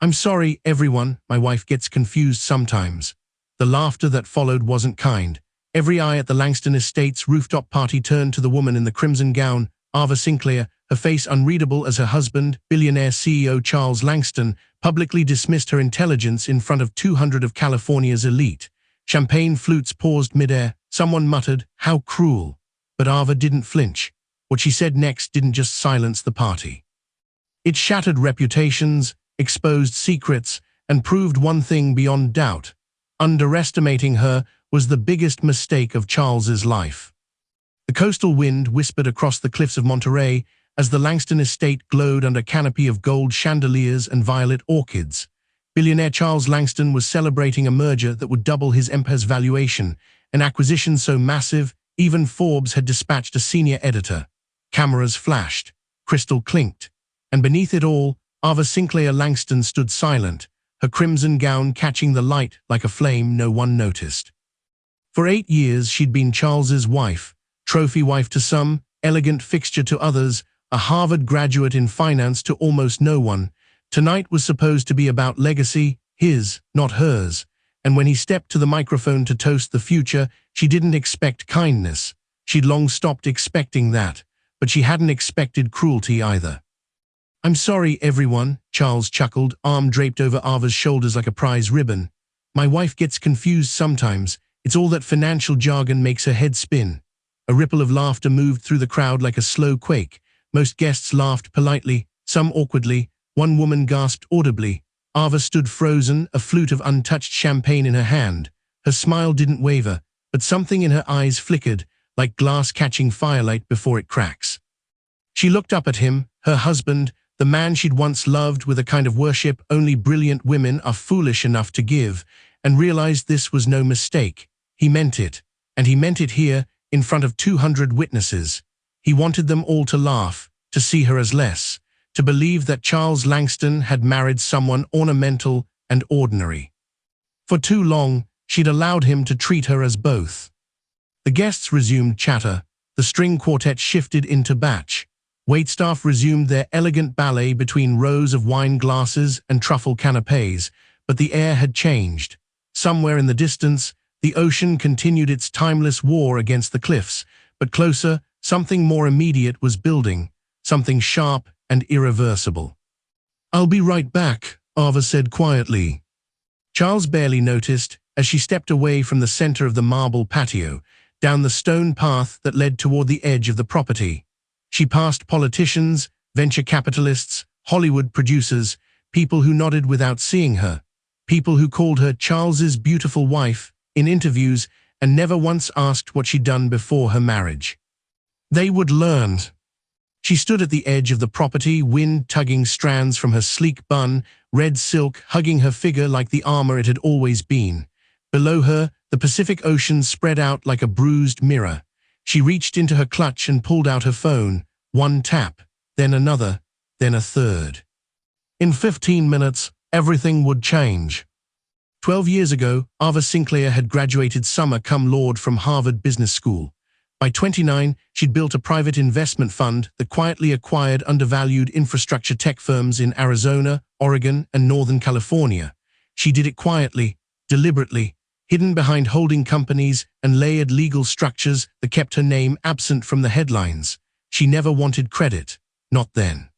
"I'm sorry, everyone, my wife gets confused sometimes." The laughter that followed wasn't kind. Every eye at the Langston Estates rooftop party turned to the woman in the crimson gown, Ava Sinclair, her face unreadable as her husband, billionaire CEO Charles Langston, publicly dismissed her intelligence in front of 200 of California's elite. Champagne flutes paused midair. Someone muttered, "How cruel." But Ava didn't flinch. What she said next didn't just silence the party. It shattered reputations, exposed secrets, and proved one thing beyond doubt. Underestimating her was the biggest mistake of Charles's life. The coastal wind whispered across the cliffs of Monterey as the Langston estate glowed under a canopy of gold chandeliers and violet orchids. Billionaire Charles Langston was celebrating a merger that would double his empire's valuation, an acquisition so massive, even Forbes had dispatched a senior editor. Cameras flashed, crystal clinked, and beneath it all, Ava Sinclair Langston stood silent, her crimson gown catching the light like a flame no one noticed. For 8 years she'd been Charles's wife, trophy wife to some, elegant fixture to others, a Harvard graduate in finance to almost no one. Tonight was supposed to be about legacy, his, not hers, and when he stepped to the microphone to toast the future, she didn't expect kindness. She'd long stopped expecting that, but she hadn't expected cruelty either. "I'm sorry, everyone," Charles chuckled, arm draped over Ava's shoulders like a prize ribbon. "My wife gets confused sometimes. It's all that financial jargon makes her head spin." A ripple of laughter moved through the crowd like a slow quake. Most guests laughed politely, some awkwardly. One woman gasped audibly. Ava stood frozen, a flute of untouched champagne in her hand. Her smile didn't waver, but something in her eyes flickered, like glass catching firelight before it cracks. She looked up at him, her husband, the man she'd once loved with a kind of worship only brilliant women are foolish enough to give, and realized this was no mistake. He meant it, and he meant it here, in front of 200 witnesses. He wanted them all to laugh, to see her as less, to believe that Charles Langston had married someone ornamental and ordinary. For too long, she'd allowed him to treat her as both. The guests resumed chatter. The string quartet shifted into batch. Waitstaff resumed their elegant ballet between rows of wine glasses and truffle canapés, but the air had changed. Somewhere in the distance, the ocean continued its timeless war against the cliffs, but closer, something more immediate was building, something sharp and irreversible. "I'll be right back," Ava said quietly. Charles barely noticed as she stepped away from the center of the marble patio, down the stone path that led toward the edge of the property. She passed politicians, venture capitalists, Hollywood producers, people who nodded without seeing her, people who called her Charles's beautiful wife in interviews and never once asked what she'd done before her marriage. They would learn. She stood at the edge of the property, wind tugging strands from her sleek bun, red silk hugging her figure like the armor it had always been. Below her, the Pacific Ocean spread out like a bruised mirror. She reached into her clutch and pulled out her phone. One tap, then another, then a third. In 15 minutes, everything would change. 12 years ago, Ava Sinclair had graduated summa cum laude from Harvard Business School. By 29, she'd built a private investment fund that quietly acquired undervalued infrastructure tech firms in Arizona, Oregon, and Northern California. She did it quietly, deliberately, hidden behind holding companies and layered legal structures that kept her name absent from the headlines. She never wanted credit, not then.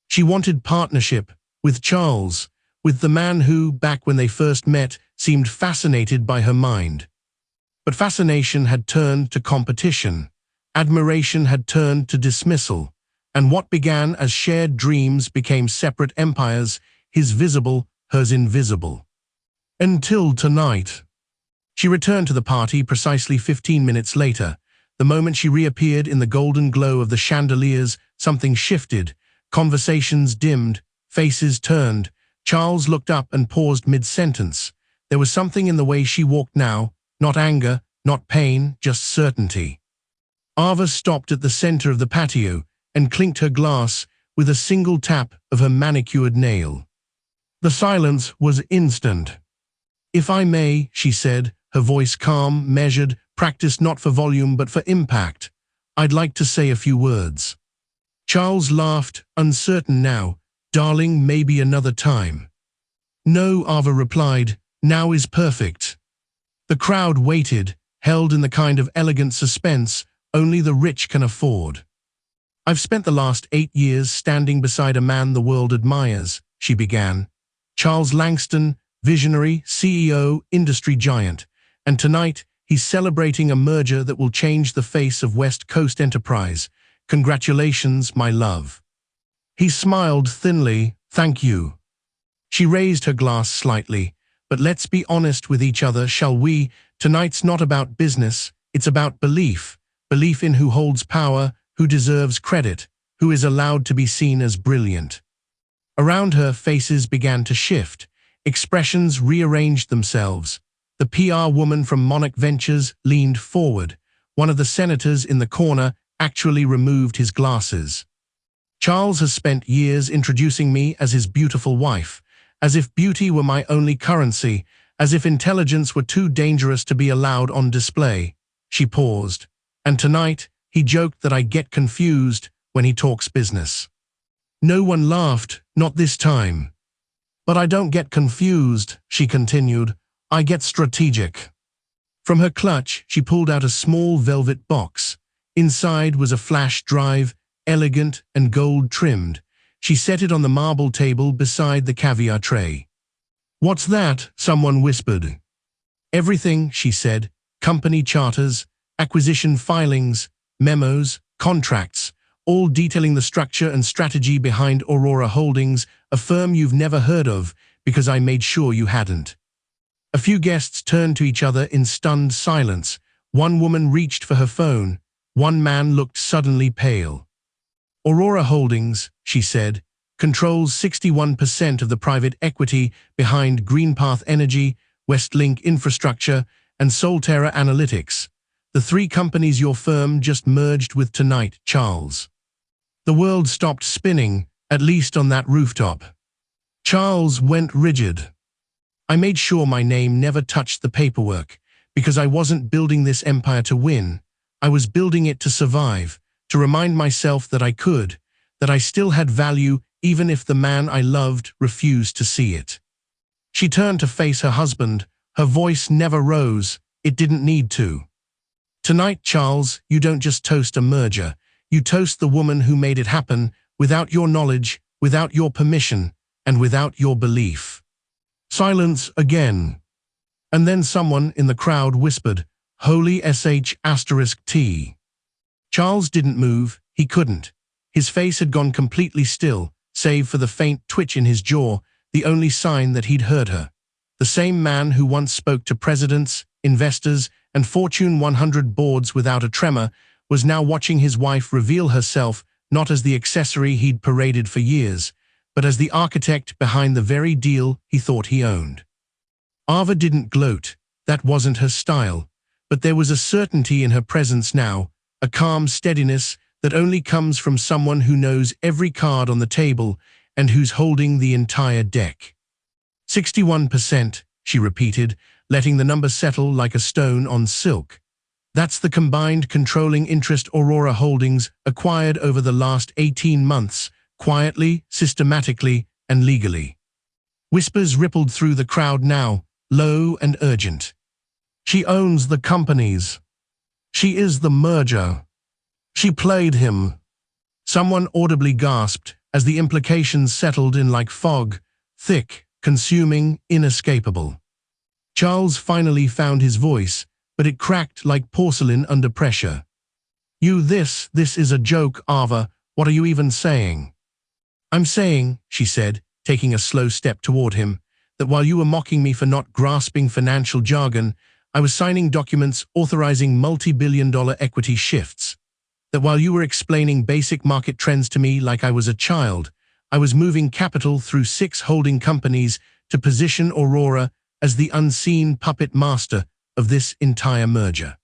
She wanted partnership, with Charles, with the man who, back when they first met, seemed fascinated by her mind. But fascination had turned to competition, admiration had turned to dismissal, and what began as shared dreams became separate empires, his visible, hers invisible. Until tonight. She returned to the party precisely 15 minutes later. The moment she reappeared in the golden glow of the chandeliers, something shifted, conversations dimmed, faces turned. Charles looked up and paused mid-sentence. There was something in the way she walked now, not anger, not pain, just certainty. Ava stopped at the center of the patio and clinked her glass with a single tap of her manicured nail. The silence was instant. "If I may," she said, her voice calm, measured, practiced not for volume but for impact, "I'd like to say a few words." Charles laughed, uncertain now. "Darling, maybe another time." No, Ava replied. Now is perfect. The crowd waited, held in the kind of elegant suspense only the rich can afford. I've spent the last 8 years standing beside a man the world admires, she began. Charles Langston, visionary, CEO, industry giant. And tonight, he's celebrating a merger that will change the face of West Coast enterprise. Congratulations, my love. He smiled thinly. Thank you. She raised her glass slightly. But let's be honest with each other, shall we? Tonight's not about business, it's about belief. Belief in who holds power, who deserves credit, who is allowed to be seen as brilliant. Around her, faces began to shift. Expressions rearranged themselves. The PR woman from Monarch Ventures leaned forward. One of the senators in the corner actually removed his glasses. Charles has spent years introducing me as his beautiful wife, as if beauty were my only currency, as if intelligence were too dangerous to be allowed on display. She paused. And tonight, he joked that I get confused when he talks business. No one laughed, not this time. But I don't get confused, she continued. I get strategic. From her clutch, she pulled out a small velvet box. Inside was a flash drive, elegant and gold-trimmed. She set it on the marble table beside the caviar tray. What's that? Someone whispered. Everything, she said. Company charters, acquisition filings, memos, contracts, all detailing the structure and strategy behind Aurora Holdings, a firm you've never heard of, because I made sure you hadn't. A few guests turned to each other in stunned silence. One woman reached for her phone. One man looked suddenly pale. Aurora Holdings, she said, controls 61% of the private equity behind Greenpath Energy, Westlink Infrastructure, and Solterra Analytics. The 3 companies your firm just merged with tonight, Charles. The world stopped spinning, at least on that rooftop. Charles went rigid. I made sure my name never touched the paperwork, because I wasn't building this empire to win. I was building it to survive, to remind myself that I could, that I still had value even if the man I loved refused to see it. She turned to face her husband. Her voice never rose. It didn't need to. Tonight, Charles, you don't just toast a merger. You toast the woman who made it happen, without your knowledge, without your permission, and without your belief. Silence again. And then someone in the crowd whispered, Holy *T. Charles didn't move. He couldn't. His face had gone completely still, save for the faint twitch in his jaw, the only sign that he'd heard her. The same man who once spoke to presidents, investors, and Fortune 100 boards without a tremor was now watching his wife reveal herself not as the accessory he'd paraded for years, but as the architect behind the very deal he thought he owned. Ava didn't gloat. That wasn't her style. But there was a certainty in her presence now, a calm steadiness that only comes from someone who knows every card on the table and who's holding the entire deck. 61%, she repeated, letting the number settle like a stone on silk. That's the combined controlling interest Aurora Holdings acquired over the last 18 months, quietly, systematically, and legally. Whispers rippled through the crowd now, low and urgent. She owns the companies. She is the merger. She played him. Someone audibly gasped as the implications settled in like fog, thick, consuming, inescapable. Charles finally found his voice, but it cracked like porcelain under pressure. This is a joke, Ava. What are you even saying? I'm saying, she said, taking a slow step toward him, that while you were mocking me for not grasping financial jargon, I was signing documents authorizing multi-billion-dollar equity shifts. That while you were explaining basic market trends to me like I was a child, I was moving capital through 6 holding companies to position Aurora as the unseen puppet master of this entire merger.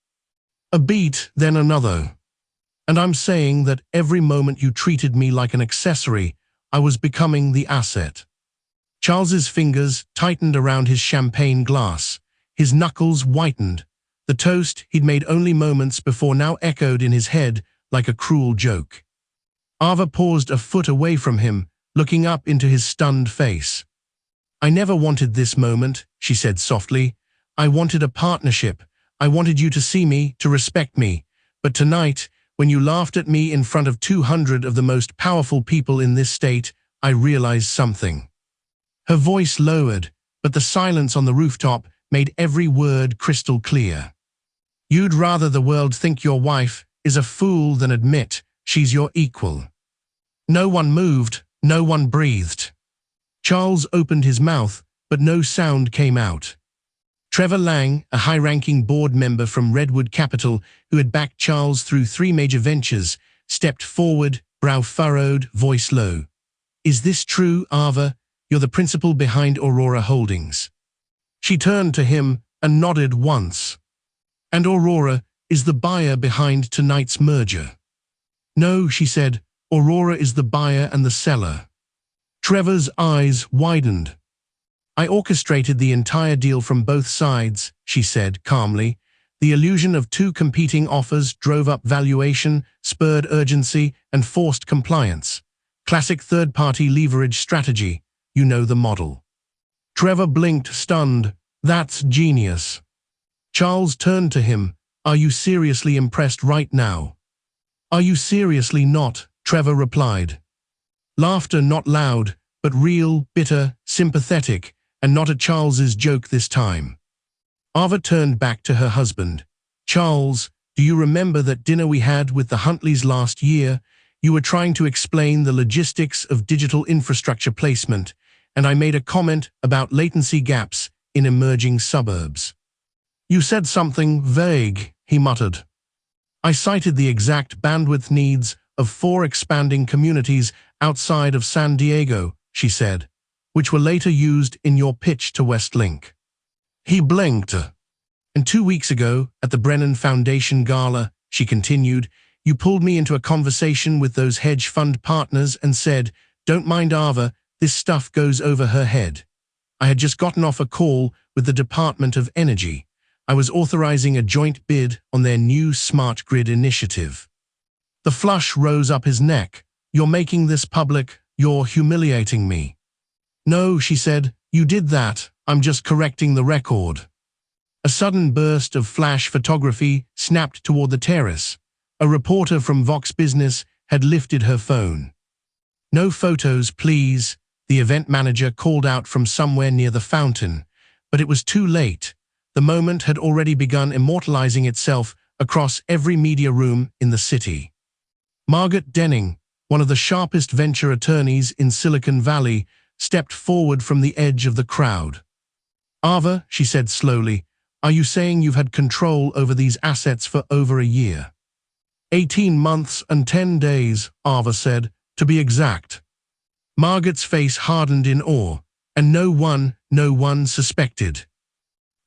A beat, then another. And I'm saying that every moment you treated me like an accessory, I was becoming the asset. Charles's fingers tightened around his champagne glass. His knuckles whitened. The toast he'd made only moments before now echoed in his head like a cruel joke. Ava paused a foot away from him, looking up into his stunned face. I never wanted this moment, she said softly. I wanted a partnership. I wanted you to see me, to respect me. But tonight, when you laughed at me in front of 200 of the most powerful people in this state, I realized something. Her voice lowered, but the silence on the rooftop made every word crystal clear. You'd rather the world think your wife is a fool than admit she's your equal. No one moved, no one breathed. Charles opened his mouth, but no sound came out. Trevor Lang, a high-ranking board member from Redwood Capital who had backed Charles through 3 major ventures, stepped forward, brow furrowed, voice low. Is this true, Ava? You're the principal behind Aurora Holdings. She turned to him and nodded once. And Aurora is the buyer behind tonight's merger. No, she said, Aurora is the buyer and the seller. Trevor's eyes widened. I orchestrated the entire deal from both sides, she said calmly. The illusion of 2 competing offers drove up valuation, spurred urgency, and forced compliance. Classic third-party leverage strategy. You know the model. Trevor blinked, stunned. That's genius. Charles turned to him. Are you seriously impressed right now? Are you seriously not? Trevor replied. Laughter not loud, but real, bitter, sympathetic, and not a Charles's joke this time. Ava turned back to her husband. Charles, do you remember that dinner we had with the Huntleys last year? You were trying to explain the logistics of digital infrastructure placement, and I made a comment about latency gaps in emerging suburbs. You said something vague, he muttered. I cited the exact bandwidth needs of 4 expanding communities outside of San Diego, she said, which were later used in your pitch to Westlink. He blinked. And 2 weeks ago, at the Brennan Foundation Gala, she continued, you pulled me into a conversation with those hedge fund partners and said, don't mind Ava, this stuff goes over her head. I had just gotten off a call with the Department of Energy. I was authorizing a joint bid on their new smart grid initiative. The flush rose up his neck. You're making this public. You're humiliating me. No, she said, you did that. I'm just correcting the record. A sudden burst of flash photography snapped toward the terrace. A reporter from Vox Business had lifted her phone. No photos, please, the event manager called out from somewhere near the fountain. But it was too late. The moment had already begun immortalizing itself across every media room in the city. Margaret Denning, one of the sharpest venture attorneys in Silicon Valley, stepped forward from the edge of the crowd. Ava, she said slowly, are you saying you've had control over these assets for over a year? 18 months and 10 days, Ava said, to be exact. Margaret's face hardened in awe, and no one suspected.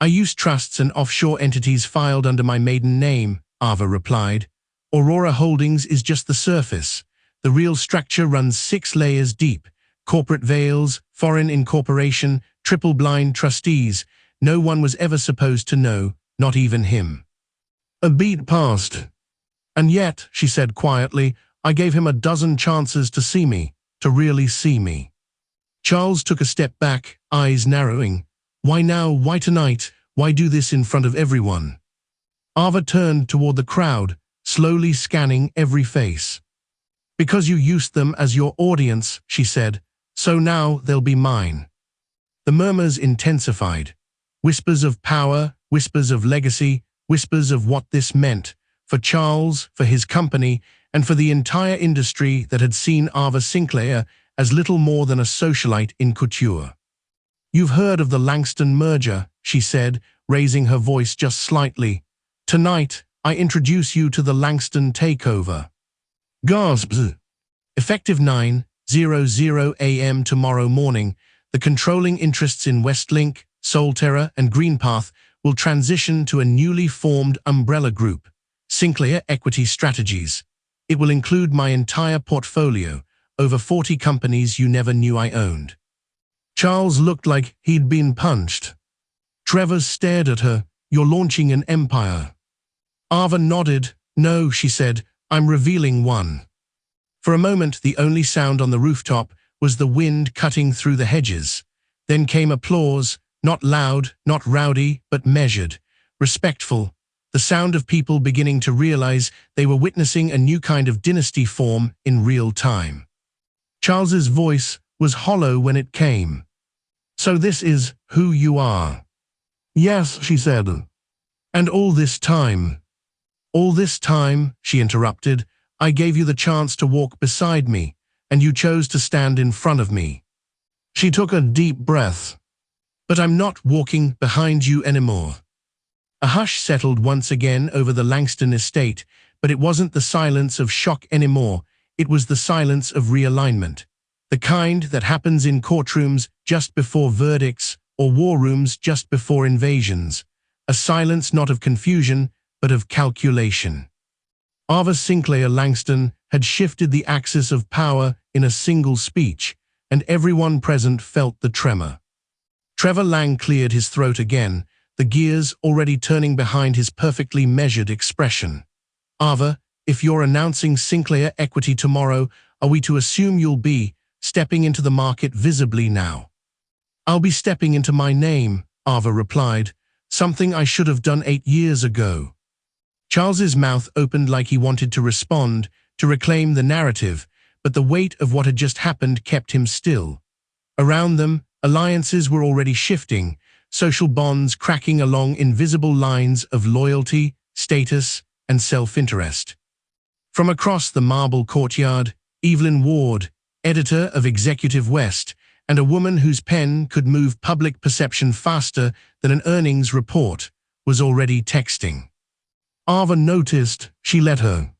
I used trusts and offshore entities filed under my maiden name, Ava replied. Aurora Holdings is just the surface. The real structure runs 6 layers deep. Corporate veils, foreign incorporation, triple-blind trustees. No one was ever supposed to know, not even him. A beat passed. And yet, she said quietly, I gave him a dozen chances to see me, to really see me. Charles took a step back, eyes narrowing. Why now? Why tonight? Why do this in front of everyone? Ava turned toward the crowd, slowly scanning every face. Because you used them as your audience, she said, so now they'll be mine. The murmurs intensified. Whispers of power, whispers of legacy, whispers of what this meant, for Charles, for his company, and for the entire industry that had seen Ava Sinclair as little more than a socialite in couture. You've heard of the Langston merger, she said, raising her voice just slightly. Tonight, I introduce you to the Langston takeover. Gasps. Effective 9:00 a.m. tomorrow morning, the controlling interests in Westlink, Solterra, and Greenpath will transition to a newly formed umbrella group, Sinclair Equity Strategies. It will include my entire portfolio, over 40 companies you never knew I owned. Charles looked like he'd been punched. Trevor stared at her. You're launching an empire. Ava nodded. No, she said, I'm revealing one. For a moment, the only sound on the rooftop was the wind cutting through the hedges. Then came applause, not loud, not rowdy, but measured, respectful, the sound of people beginning to realize they were witnessing a new kind of dynasty form in real time. Charles's voice was hollow when it came. "So this is who you are?" "Yes," she said. "And all this time?" "All this time," she interrupted, "I gave you the chance to walk beside me, and you chose to stand in front of me." She took a deep breath. "But I'm not walking behind you anymore." A hush settled once again over the Langston estate, but it wasn't the silence of shock anymore, it was the silence of realignment. The kind that happens in courtrooms just before verdicts or war rooms just before invasions. A silence not of confusion, but of calculation. Ava Sinclair Langston had shifted the axis of power in a single speech, and everyone present felt the tremor. Trevor Lang cleared his throat again, the gears already turning behind his perfectly measured expression. "Ava, if you're announcing Sinclair equity tomorrow, are we to assume you'll be stepping into the market visibly now?" "I'll be stepping into my name," Ava replied, "something I should have done 8 years ago." Charles's mouth opened like he wanted to respond, to reclaim the narrative, but the weight of what had just happened kept him still. Around them, alliances were already shifting, social bonds cracking along invisible lines of loyalty, status, and self-interest. From across the marble courtyard, Evelyn Ward, editor of Executive West, and a woman whose pen could move public perception faster than an earnings report, was already texting. Ava noticed, she let her.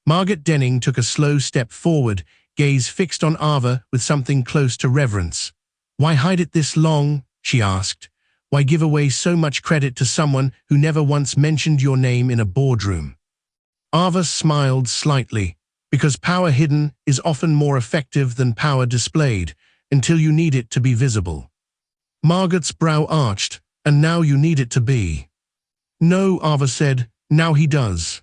Margaret Denning took a slow step forward, gaze fixed on Ava with something close to reverence. "Why hide it this long?" she asked. "Why give away so much credit to someone who never once mentioned your name in a boardroom?" Ava smiled slightly, because power hidden is often more effective than power displayed, until you need it to be visible. Margaret's brow arched, "And now you need it to be." "No," Ava said, "now he does."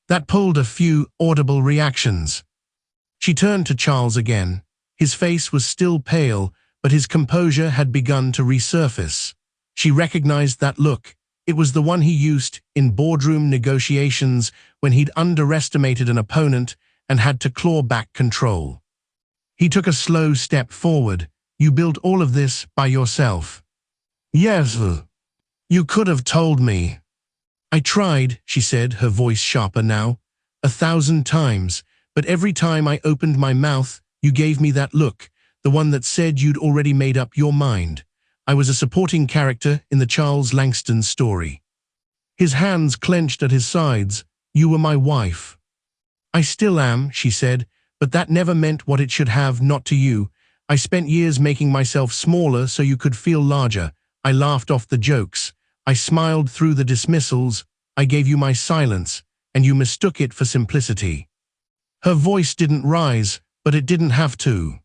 That pulled a few audible reactions. She turned to Charles again. His face was still pale, but his composure had begun to resurface. She recognized that look. It was the one he used in boardroom negotiations when he'd underestimated an opponent and had to claw back control. He took a slow step forward. "You built all of this by yourself?" "Yes. You could have told me." "I tried," she said, her voice sharper now, 1,000 times, "but every time I opened my mouth, you gave me that look, the one that said you'd already made up your mind. I was a supporting character in the Charles Langston story." His hands clenched at his sides. "You were my wife." "I still am," she said, "but that never meant what it should have, not to you. I spent years making myself smaller so you could feel larger. I laughed off the jokes. I smiled through the dismissals. I gave you my silence, and you mistook it for simplicity." Her voice didn't rise, but it didn't have to.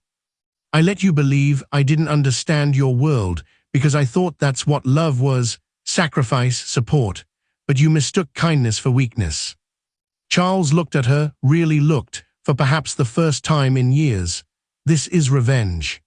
"I let you believe I didn't understand your world because I thought that's what love was, sacrifice, support, but you mistook kindness for weakness." Charles looked at her, really looked, for perhaps the first time in years. "This is revenge."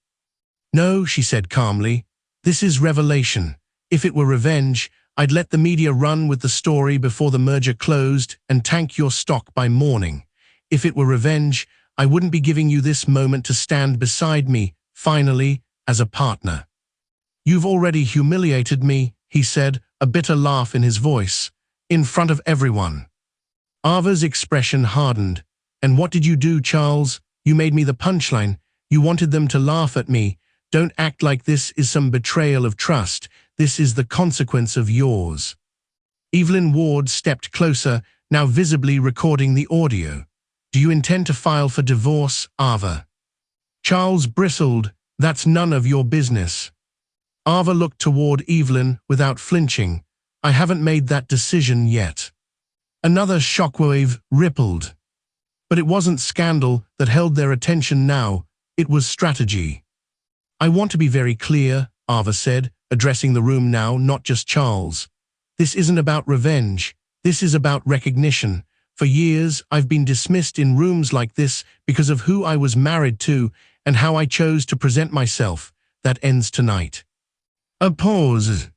"No," she said calmly, "this is revelation. If it were revenge, I'd let the media run with the story before the merger closed and tank your stock by morning. If it were revenge, I wouldn't be giving you this moment to stand beside me, finally, as a partner." "You've already humiliated me," he said, a bitter laugh in his voice, "in front of everyone." Ava's expression hardened. "And what did you do, Charles? You made me the punchline. You wanted them to laugh at me. Don't act like this is some betrayal of trust. This is the consequence of yours." Evelyn Ward stepped closer, now visibly recording the audio. "Do you intend to file for divorce, Ava?" Charles bristled. "That's none of your business." Ava looked toward Evelyn without flinching. "I haven't made that decision yet." Another shockwave rippled. But it wasn't scandal that held their attention now, it was strategy. "I want to be very clear," Ava said, addressing the room now, not just Charles. "This isn't about revenge. This is about recognition. For years, I've been dismissed in rooms like this because of who I was married to and how I chose to present myself. that ends tonight. A pause.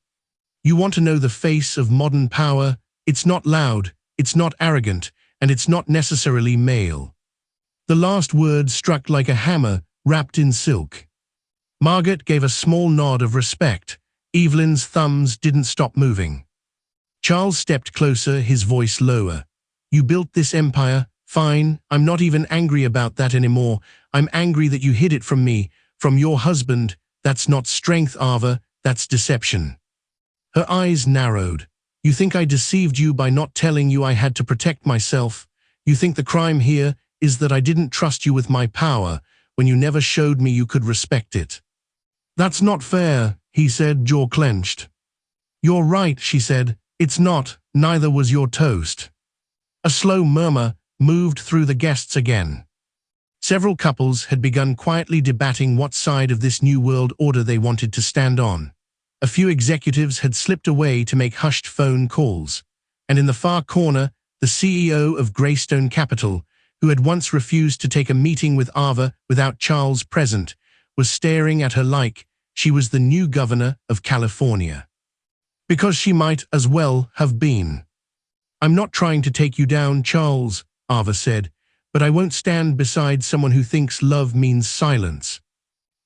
You want to know the face of modern power? It's not loud, it's not arrogant, and it's not necessarily male. The last word struck like a hammer wrapped in silk. Margaret gave a small nod of respect. Evelyn's thumbs didn't stop moving. Charles stepped closer, his voice lower. You built this empire, fine, I'm not even angry about that anymore. I'm angry that you hid it from me, from your husband. That's not strength, Ava, that's deception. Her eyes narrowed. You think I deceived you by not telling you I had to protect myself? You think the crime here is that I didn't trust you with my power when you never showed me you could respect it? That's not fair, he said, jaw clenched. You're right, she said. It's not, neither was your toast. A slow murmur moved through the guests again. Several couples had begun quietly debating what side of this new world order they wanted to stand on. A few executives had slipped away to make hushed phone calls, and in the far corner, the CEO of Greystone Capital, who had once refused to take a meeting with Ava without Charles present, was staring at her like she was the new governor of California. Because she might as well have been. I'm not trying to take you down, Charles, Ava said, but I won't stand beside someone who thinks love means silence.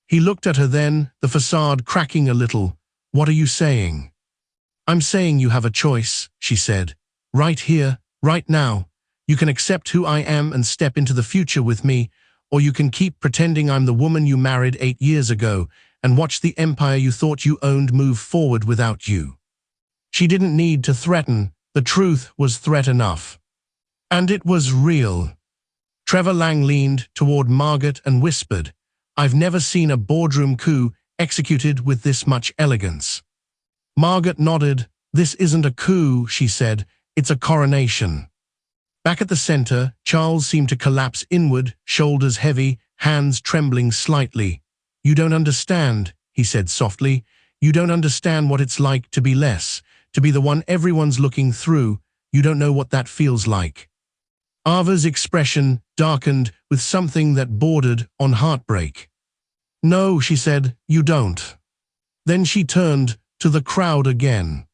He looked at her then, the façade cracking a little. What are you saying? I'm saying you have a choice, she said. Right here, right now. You can accept who I am and step into the future with me, or you can keep pretending I'm the woman you married 8 years ago and watch the empire you thought you owned move forward without you. She didn't need to threaten. The truth was threat enough. And it was real. Trevor Lang leaned toward Margaret and whispered, I've never seen a boardroom coup executed with this much elegance. Margaret nodded. This isn't a coup, she said. It's a coronation. Back at the center, Charles seemed to collapse inward, shoulders heavy, hands trembling slightly. You don't understand, he said softly. You don't understand what it's like to be less, to be the one everyone's looking through. You don't know what that feels like. Ava's expression darkened with something that bordered on heartbreak. No, she said, you don't. Then she turned to the crowd again.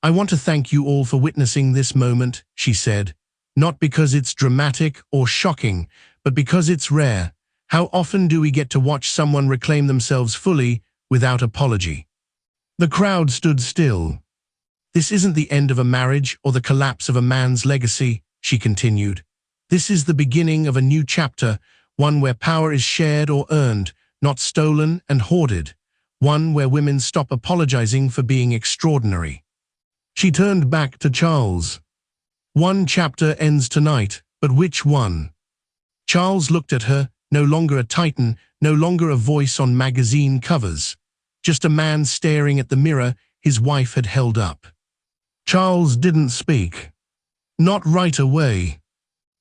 I want to thank you all for witnessing this moment, she said, not because it's dramatic or shocking, but because it's rare. How often do we get to watch someone reclaim themselves fully without apology? The crowd stood still. This isn't the end of a marriage or the collapse of a man's legacy, she continued. This is the beginning of a new chapter, one where power is shared or earned, not stolen and hoarded, one where women stop apologizing for being extraordinary. She turned back to Charles. One chapter ends tonight, but which one? Charles looked at her, no longer a titan, no longer a voice on magazine covers, just a man staring at the mirror his wife had held up. Charles didn't speak. Not right away.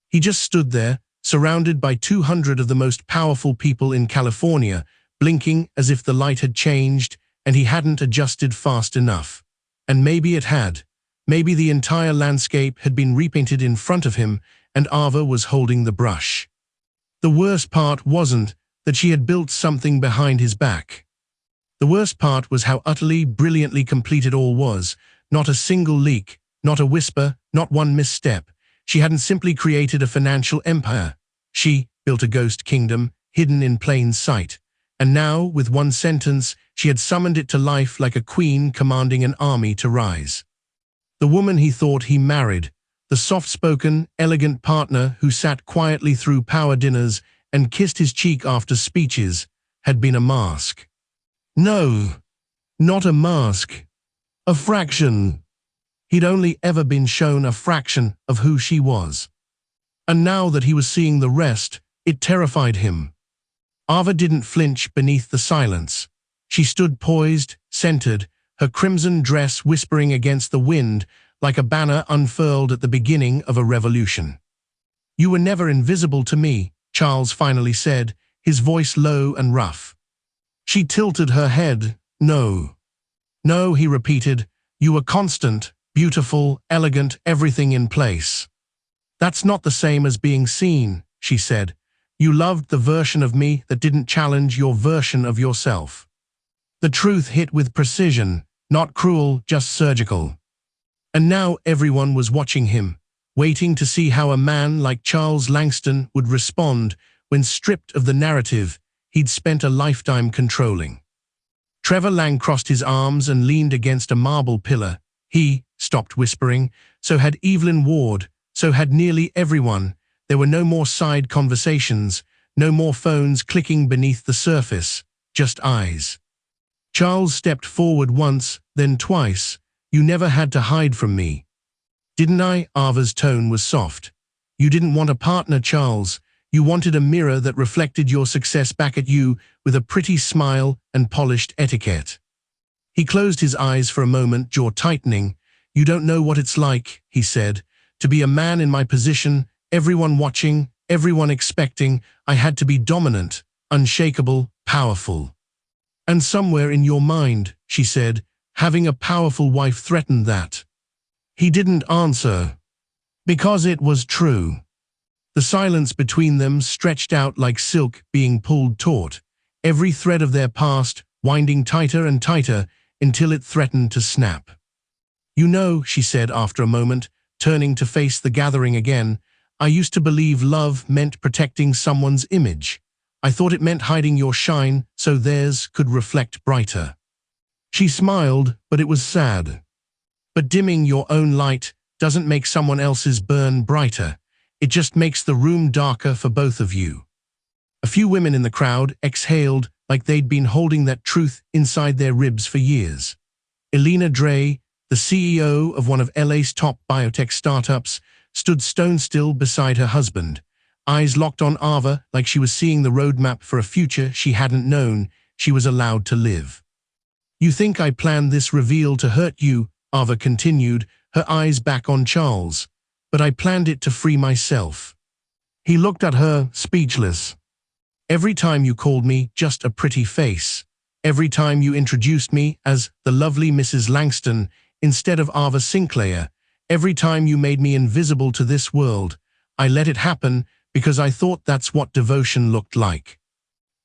He just stood there, surrounded by 200 of the most powerful people in California, blinking as if the light had changed and he hadn't adjusted fast enough. And maybe it had. Maybe the entire landscape had been repainted in front of him and Ava was holding the brush. The worst part wasn't that she had built something behind his back. The worst part was how utterly, brilliantly complete it all was. Not a single leak, not a whisper, not one misstep. She hadn't simply created a financial empire. She built a ghost kingdom, hidden in plain sight. And now, with one sentence, she had summoned it to life like a queen commanding an army to rise. The woman he thought he married, the soft-spoken, elegant partner who sat quietly through power dinners and kissed his cheek after speeches, had been a mask. No, not a mask. A fraction. He'd only ever been shown a fraction of who she was. And now that he was seeing the rest, it terrified him. Ava didn't flinch beneath the silence. She stood poised, centered, her crimson dress whispering against the wind like a banner unfurled at the beginning of a revolution. You were never invisible to me, Charles finally said, his voice low and rough. She tilted her head. No. No, he repeated. You were constant, beautiful, elegant, everything in place. That's not the same as being seen, she said. You loved the version of me that didn't challenge your version of yourself. The truth hit with precision, not cruel, just surgical. And now everyone was watching him, waiting to see how a man like Charles Langston would respond when stripped of the narrative he'd spent a lifetime controlling. Trevor Lang crossed his arms and leaned against a marble pillar. He stopped whispering. So had Evelyn Ward, so had nearly everyone. There were no more side conversations, no more phones clicking beneath the surface, just eyes. Charles stepped forward once, then twice. You never had to hide from me. Didn't I? Ava's tone was soft. You didn't want a partner, Charles. You wanted a mirror that reflected your success back at you with a pretty smile and polished etiquette. He closed his eyes for a moment, jaw tightening. You don't know what it's like, he said, to be a man in my position, everyone watching, everyone expecting. I had to be dominant, unshakable, powerful. And somewhere in your mind, she said, having a powerful wife threatened that. He didn't answer. Because it was true. The silence between them stretched out like silk being pulled taut, every thread of their past winding tighter and tighter until it threatened to snap. You know, she said after a moment, turning to face the gathering again, I used to believe love meant protecting someone's image. I thought it meant hiding your shine so theirs could reflect brighter. She smiled, but it was sad. But dimming your own light doesn't make someone else's burn brighter. It just makes the room darker for both of you. A few women in the crowd exhaled like they'd been holding that truth inside their ribs for years. Elena Dre, the CEO of one of LA's top biotech startups, stood stone still beside her husband, eyes locked on Ava like she was seeing the roadmap for a future she hadn't known she was allowed to live. You think I planned this reveal to hurt you, Ava continued, her eyes back on Charles. But I planned it to free myself. He looked at her, speechless. Every time you called me just a pretty face, every time you introduced me as the lovely Mrs. Langston instead of Ava Sinclair, every time you made me invisible to this world, I let it happen because I thought that's what devotion looked like.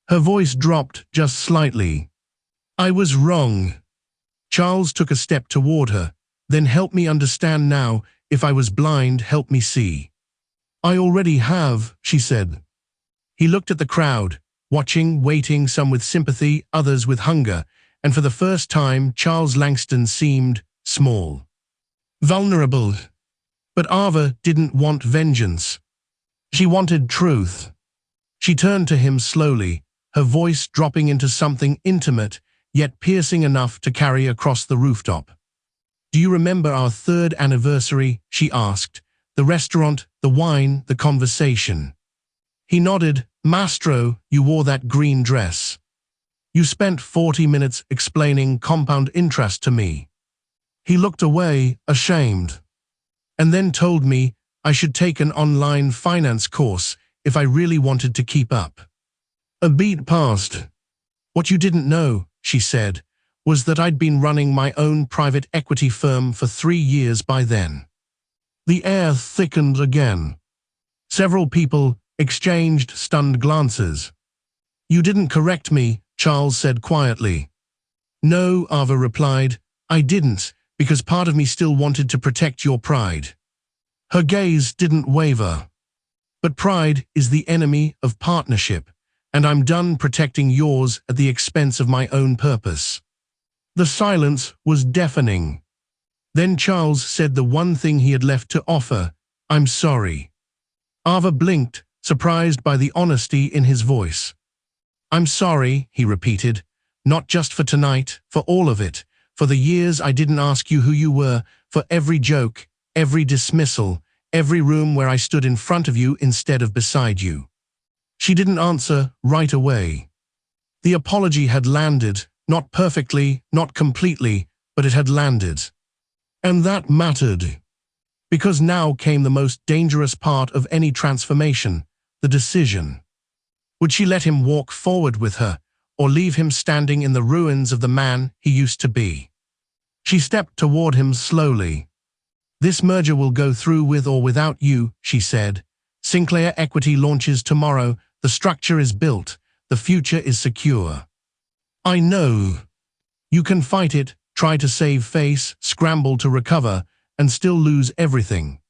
Her voice dropped just slightly. I was wrong. Charles took a step toward her. Then help me understand now. If I was blind, help me see. I already have, she said. He looked at the crowd, watching, waiting, some with sympathy, others with hunger, and for the first time Charles Langston seemed small. Vulnerable. But Ava didn't want vengeance. She wanted truth. She turned to him slowly, her voice dropping into something intimate, yet piercing enough to carry across the rooftop. Do you remember our 3rd anniversary? She asked. The restaurant, the wine, the conversation. He nodded. Mastro, you wore that green dress. You spent 40 minutes explaining compound interest to me. He looked away, ashamed. And then told me I should take an online finance course if I really wanted to keep up. A beat passed. What you didn't know, she said, was that I'd been running my own private equity firm for 3 years by then. The air thickened again. Several people exchanged stunned glances. You didn't correct me, Charles said quietly. No, Ava replied, I didn't, because part of me still wanted to protect your pride. Her gaze didn't waver. But pride is the enemy of partnership, and I'm done protecting yours at the expense of my own purpose. The silence was deafening. Then Charles said the one thing he had left to offer, I'm sorry. Ava blinked, surprised by the honesty in his voice. I'm sorry, he repeated, not just for tonight, for all of it, for the years I didn't ask you who you were, for every joke, every dismissal, every room where I stood in front of you instead of beside you. She didn't answer right away. The apology had landed, not perfectly, not completely, but it had landed. And that mattered. Because now came the most dangerous part of any transformation, the decision. Would she let him walk forward with her, or leave him standing in the ruins of the man he used to be? She stepped toward him slowly. This merger will go through with or without you, she said. Sinclair Equity launches tomorrow. The structure is built. The future is secure. I know. You can fight it, try to save face, scramble to recover, and still lose everything.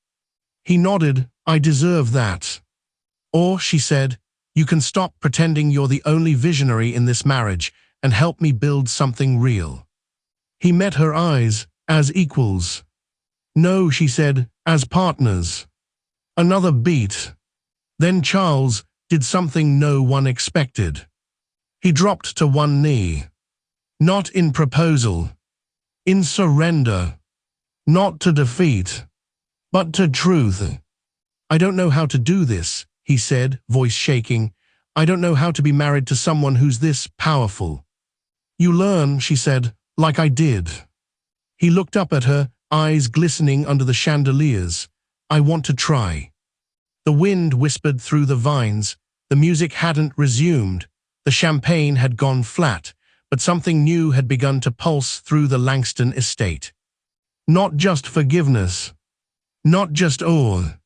He nodded. I deserve that. Or, she said, you can stop pretending you're the only visionary in this marriage and help me build something real. He met her eyes, as equals. No, she said, as partners. Another beat. Then Charles did something no one expected. He dropped to one knee. Not in proposal. In surrender. Not to defeat, but to truth. I don't know how to do this, he said, voice shaking. I don't know how to be married to someone who's this powerful. You learn, she said, like I did. He looked up at her, eyes glistening under the chandeliers. I want to try. The wind whispered through the vines. The music hadn't resumed. The champagne had gone flat, but something new had begun to pulse through the Langston estate. Not just forgiveness, not just awe,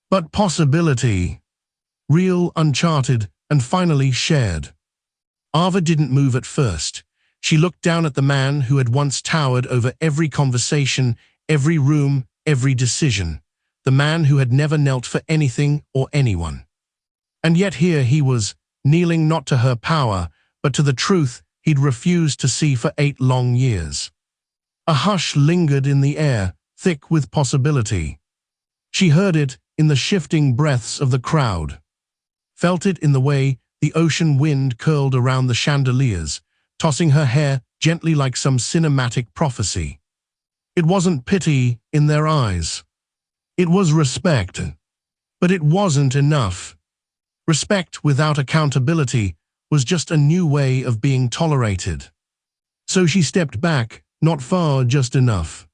but possibility. Real, uncharted, and finally shared. Ava didn't move at first. She looked down at the man who had once towered over every conversation, every room, every decision. The man who had never knelt for anything or anyone. And yet here he was, kneeling not to her power, but to the truth he'd refused to see for 8 long years. A hush lingered in the air, thick with possibility. She heard it in the shifting breaths of the crowd. Felt it in the way the ocean wind curled around the chandeliers, tossing her hair gently like some cinematic prophecy. It wasn't pity in their eyes. It was respect. But it wasn't enough. Respect without accountability was just a new way of being tolerated. So she stepped back, not far, just enough.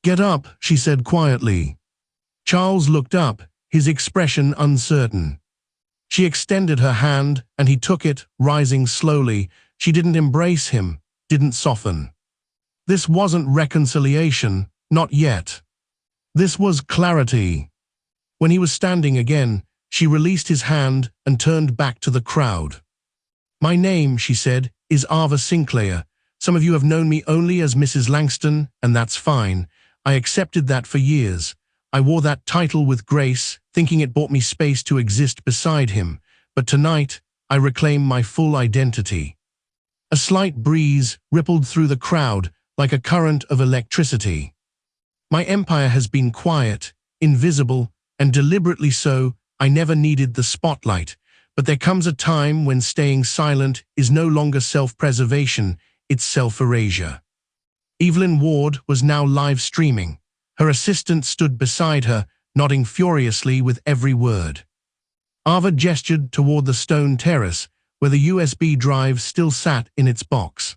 Get up, she said quietly. Charles looked up, his expression uncertain. She extended her hand, and he took it, rising slowly. She didn't embrace him, didn't soften. This wasn't reconciliation, not yet. This was clarity. When he was standing again, she released his hand and turned back to the crowd. My name, she said, is Ava Sinclair. Some of you have known me only as Mrs. Langston, and that's fine. I accepted that for years. I wore that title with grace, thinking it bought me space to exist beside him. But tonight, I reclaim my full identity. A slight breeze rippled through the crowd like a current of electricity. My empire has been quiet, invisible, and deliberately so. I never needed the spotlight. But there comes a time when staying silent is no longer self-preservation, it's self-erasure. Evelyn Ward was now live streaming. Her assistant stood beside her, nodding furiously with every word. Ava gestured toward the stone terrace, where the USB drive still sat in its box.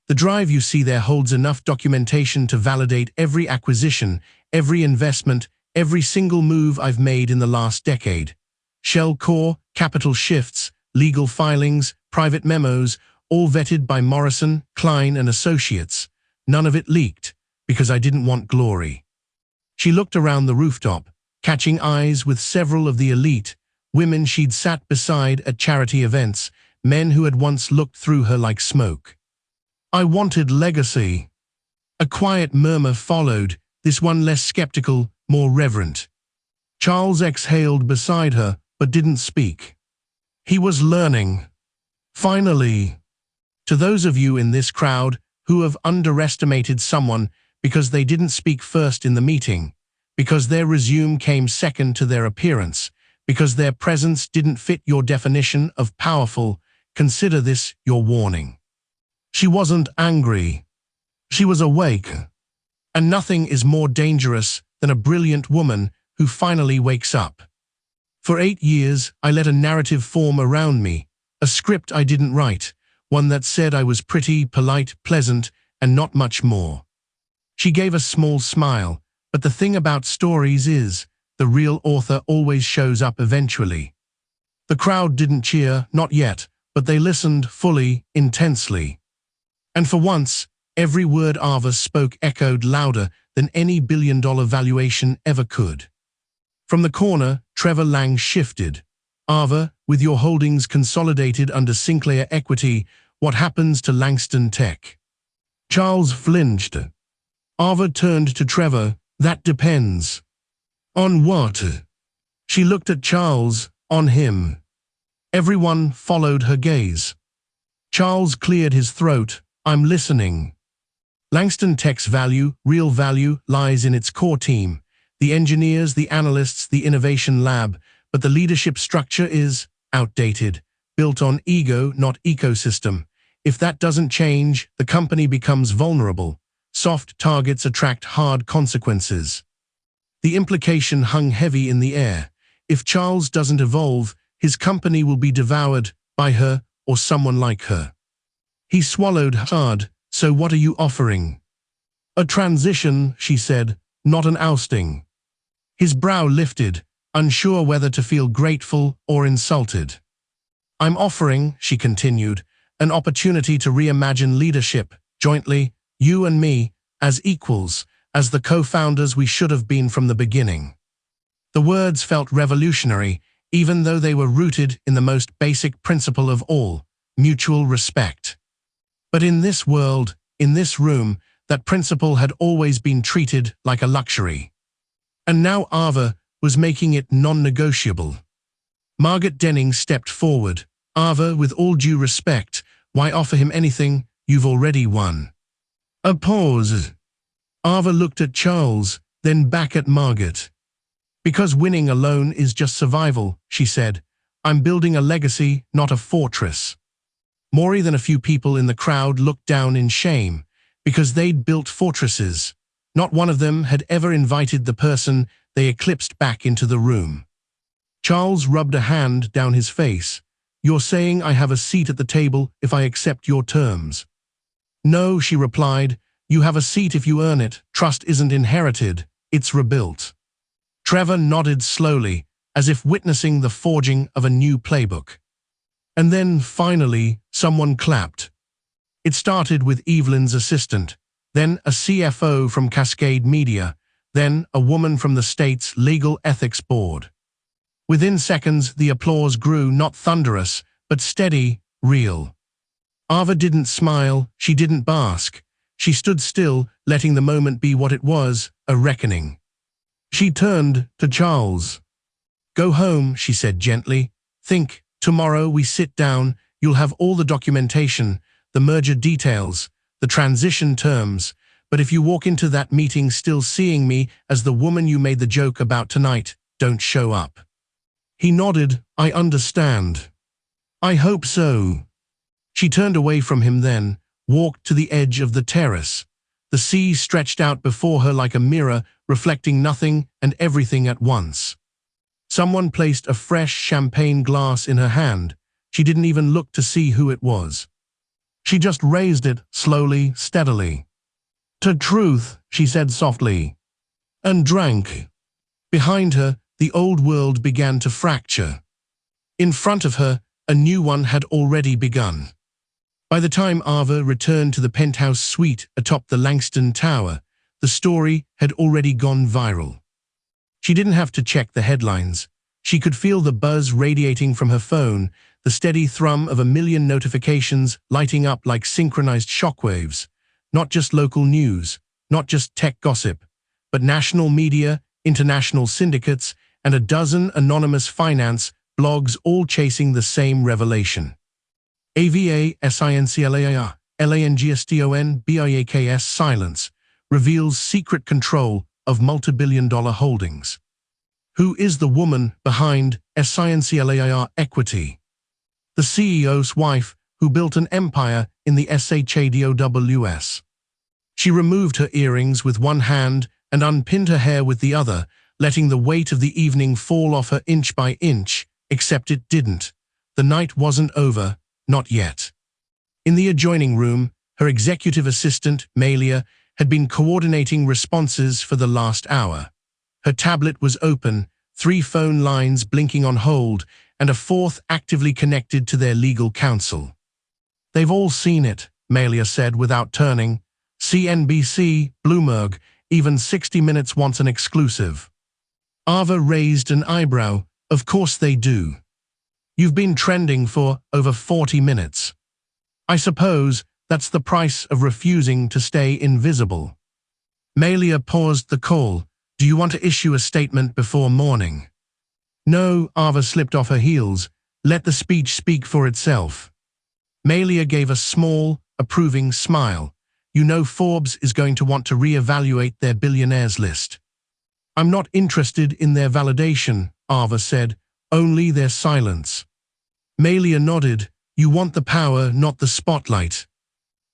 The drive you see there holds enough documentation to validate every acquisition, every investment, every single move I've made in the last decade. Shell core, capital shifts, legal filings, private memos, all vetted by Morrison, Klein, and Associates. None of it leaked, because I didn't want glory. She looked around the rooftop, catching eyes with several of the elite, women she'd sat beside at charity events, men who had once looked through her like smoke. I wanted legacy. A quiet murmur followed, this one less skeptical, more reverent. Charles exhaled beside her, but didn't speak. He was learning. Finally. To those of you in this crowd who have underestimated someone because they didn't speak first in the meeting, because their resume came second to their appearance, because their presence didn't fit your definition of powerful, consider this your warning. She wasn't angry. She was awake. And nothing is more dangerous than a brilliant woman who finally wakes up. For 8 years, I let a narrative form around me, a script I didn't write, one that said I was pretty, polite, pleasant, and not much more. She gave a small smile, but the thing about stories is, the real author always shows up eventually. The crowd didn't cheer, not yet, but they listened fully, intensely. And for once, every word Ava spoke echoed louder than any billion-dollar valuation ever could. From the corner, Trevor Lang shifted. Ava, with your holdings consolidated under Sinclair Equity, what happens to Langston Tech? Charles flinched. Ava turned to Trevor. That depends. On what? She looked at Charles. On him. Everyone followed her gaze. Charles cleared his throat. I'm listening. Langston Tech's real value, lies in its core team. The engineers, the analysts, the innovation lab. But the leadership structure is outdated, built on ego, not ecosystem. If that doesn't change, the company becomes vulnerable. Soft targets attract hard consequences. The implication hung heavy in the air. If Charles doesn't evolve, his company will be devoured by her or someone like her. He swallowed hard. So what are you offering? A transition, she said, not an ousting. His brow lifted, unsure whether to feel grateful or insulted. I'm offering, she continued, an opportunity to reimagine leadership, jointly, you and me, as equals, as the co-founders we should have been from the beginning. The words felt revolutionary, even though they were rooted in the most basic principle of all, mutual respect. But in this world, in this room, that principle had always been treated like a luxury. And now Ava was making it non-negotiable. Margaret Denning stepped forward. Ava, with all due respect, why offer him anything? You've already won. A pause. Ava looked at Charles, then back at Margaret. Because winning alone is just survival, she said. I'm building a legacy, not a fortress. More than a few people in the crowd looked down in shame, because they'd built fortresses. Not one of them had ever invited the person they eclipsed back into the room. Charles rubbed a hand down his face. You're saying I have a seat at the table if I accept your terms. No, she replied. You have a seat if you earn it. Trust isn't inherited, it's rebuilt. Trevor nodded slowly, as if witnessing the forging of a new playbook. And then, finally, someone clapped. It started with Evelyn's assistant, then a CFO from Cascade Media, then a woman from the state's Legal Ethics Board. Within seconds, the applause grew, not thunderous, but steady, real. Ava didn't smile, she didn't bask. She stood still, letting the moment be what it was, a reckoning. She turned to Charles. Go home, she said gently. Think. Tomorrow we sit down, you'll have all the documentation, the merger details, the transition terms, but if you walk into that meeting still seeing me as the woman you made the joke about tonight, don't show up. He nodded. I understand. I hope so. She turned away from him then, walked to the edge of the terrace. The sea stretched out before her like a mirror, reflecting nothing and everything at once. Someone placed a fresh champagne glass in her hand. She didn't even look to see who it was. She just raised it, slowly, steadily. To truth, she said softly. And drank. Behind her, the old world began to fracture. In front of her, a new one had already begun. By the time Ava returned to the penthouse suite atop the Langston Tower, the story had already gone viral. She didn't have to check the headlines. She could feel the buzz radiating from her phone, the steady thrum of a million notifications lighting up like synchronized shockwaves. Not just local news, not just tech gossip, but national media, international syndicates, and a dozen anonymous finance blogs all chasing the same revelation. Ava Sinclair, Langston silence reveals secret control of multi-billion-dollar holdings. Who is the woman behind Sinclair Equity? The CEO's wife who built an empire in the SHADOWS. She removed her earrings with one hand and unpinned her hair with the other, letting the weight of the evening fall off her inch by inch, except it didn't. The night wasn't over, not yet. In the adjoining room, her executive assistant, Malia, had been coordinating responses for the last hour. Her tablet was open, 3 phone lines blinking on hold, and a 4th actively connected to their legal counsel. They've all seen it, Malia said without turning. CNBC, Bloomberg, even 60 Minutes wants an exclusive. Ava raised an eyebrow. Of course they do. You've been trending for over 40 minutes. I suppose That's the price of refusing to stay invisible. Malia paused the call. Do you want to issue a statement before morning? No, Ava slipped off her heels. Let the speech speak for itself. Malia gave a small, approving smile. You know Forbes is going to want to re-evaluate their billionaires list. I'm not interested in their validation, Ava said, only their silence. Malia nodded. You want the power, not the spotlight.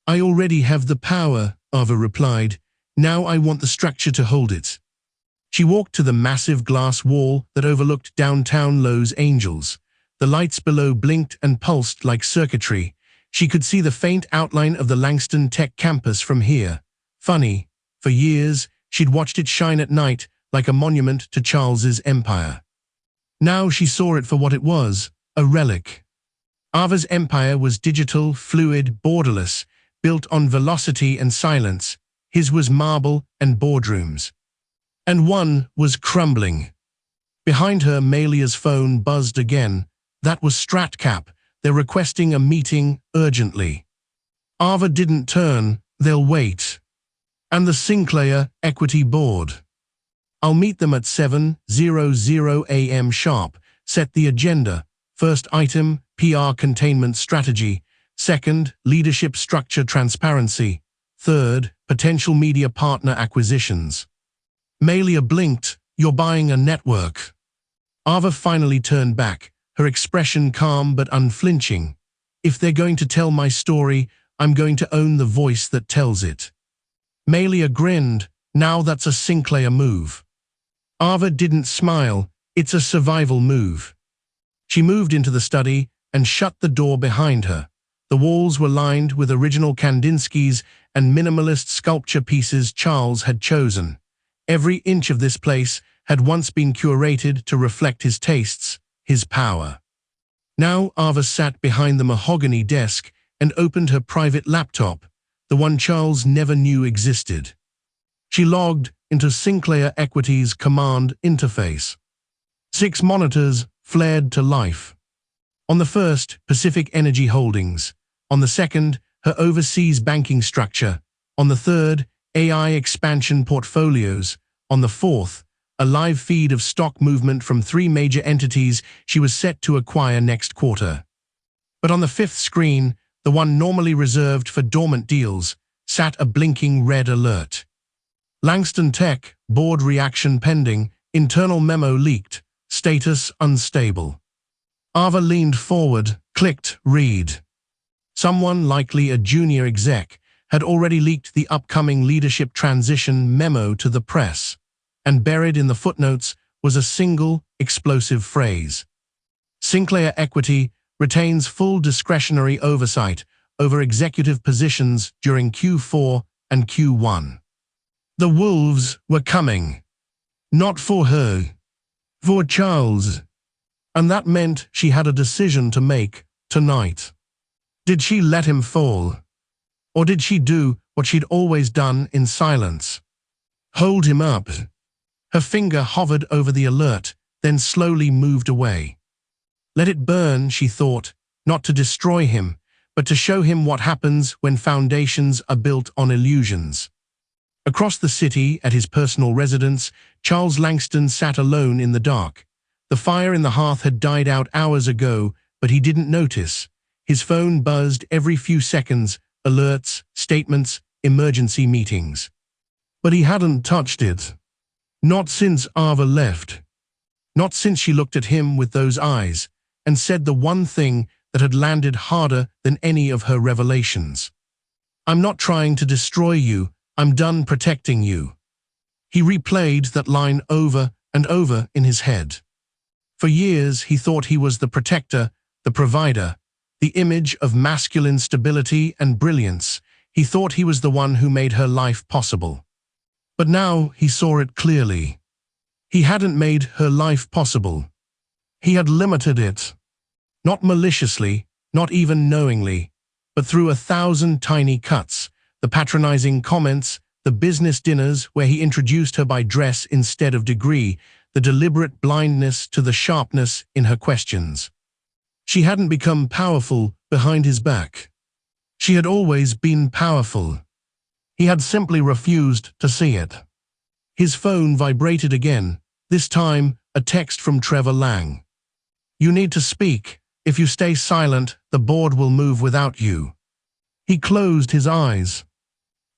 I already have the power, Ava replied. Now I want the structure to hold it. She walked to the massive glass wall that overlooked downtown Los Angeles. The lights below blinked and pulsed like circuitry. She could see the faint outline of the Langston Tech campus from here. Funny, for years, she'd watched it shine at night like a monument to Charles's empire. Now she saw it for what it was, a relic. Ava's empire was digital, fluid, borderless, built on velocity and silence. His was marble and boardrooms. And one was crumbling. Behind her, Malia's phone buzzed again. That was StratCap. They're requesting a meeting urgently. Ava didn't turn. They'll wait. And the Sinclair Equity Board. I'll meet them at 7:00 a.m. sharp. Set the agenda. First item, PR containment strategy. Second, leadership structure transparency. Third, potential media partner acquisitions. Malia blinked. You're buying a network. Ava finally turned back, her expression calm but unflinching. If they're going to tell my story, I'm going to own the voice that tells it. Malia grinned. Now that's a Sinclair move. Ava didn't smile. It's a survival move. She moved into the study and shut the door behind her. The walls were lined with original Kandinskis and minimalist sculpture pieces Charles had chosen. Every inch of this place had once been curated to reflect his tastes, his power. Now Ava sat behind the mahogany desk and opened her private laptop, the one Charles never knew existed. She logged into Sinclair Equity's command interface. 6 monitors flared to life. On the first, Pacific Energy Holdings. On the second, her overseas banking structure. On the third, AI expansion portfolios. On the fourth, a live feed of stock movement from 3 major entities she was set to acquire next quarter. But on the fifth screen, the one normally reserved for dormant deals, sat a blinking red alert. Langston Tech, board reaction pending, internal memo leaked, status unstable. Ava leaned forward, clicked read. Someone, likely a junior exec, had already leaked the upcoming leadership transition memo to the press, and buried in the footnotes was a single, explosive phrase. Sinclair Equity retains full discretionary oversight over executive positions during Q4 and Q1. The wolves were coming. Not for her. For Charles. And that meant she had a decision to make tonight. Did she let him fall? Or did she do what she'd always done in silence? Hold him up. Her finger hovered over the alert, then slowly moved away. Let it burn, she thought, not to destroy him, but to show him what happens when foundations are built on illusions. Across the city, at his personal residence, Charles Langston sat alone in the dark. The fire in the hearth had died out hours ago, but he didn't notice. His phone buzzed every few seconds, alerts, statements, emergency meetings. But he hadn't touched it. Not since Ava left. Not since she looked at him with those eyes and said the one thing that had landed harder than any of her revelations. I'm not trying to destroy you. I'm done protecting you. He replayed that line over and over in his head. For years, he thought he was the protector, the provider, the image of masculine stability and brilliance. He thought he was the one who made her life possible. But now he saw it clearly. He hadn't made her life possible. He had limited it. Not maliciously, not even knowingly, but through 1,000 tiny cuts, the patronizing comments, the business dinners where he introduced her by dress instead of degree, the deliberate blindness to the sharpness in her questions. She hadn't become powerful behind his back. She had always been powerful. He had simply refused to see it. His phone vibrated again, this time a text from Trevor Lang. "You need to speak. If you stay silent, the board will move without you." He closed his eyes.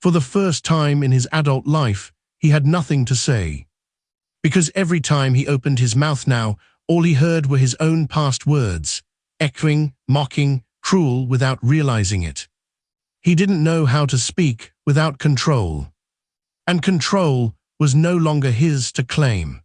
For the first time in his adult life, he had nothing to say. Because every time he opened his mouth now, all he heard were his own past words, echoing, mocking, cruel without realizing it. He didn't know how to speak without control. And control was no longer his to claim.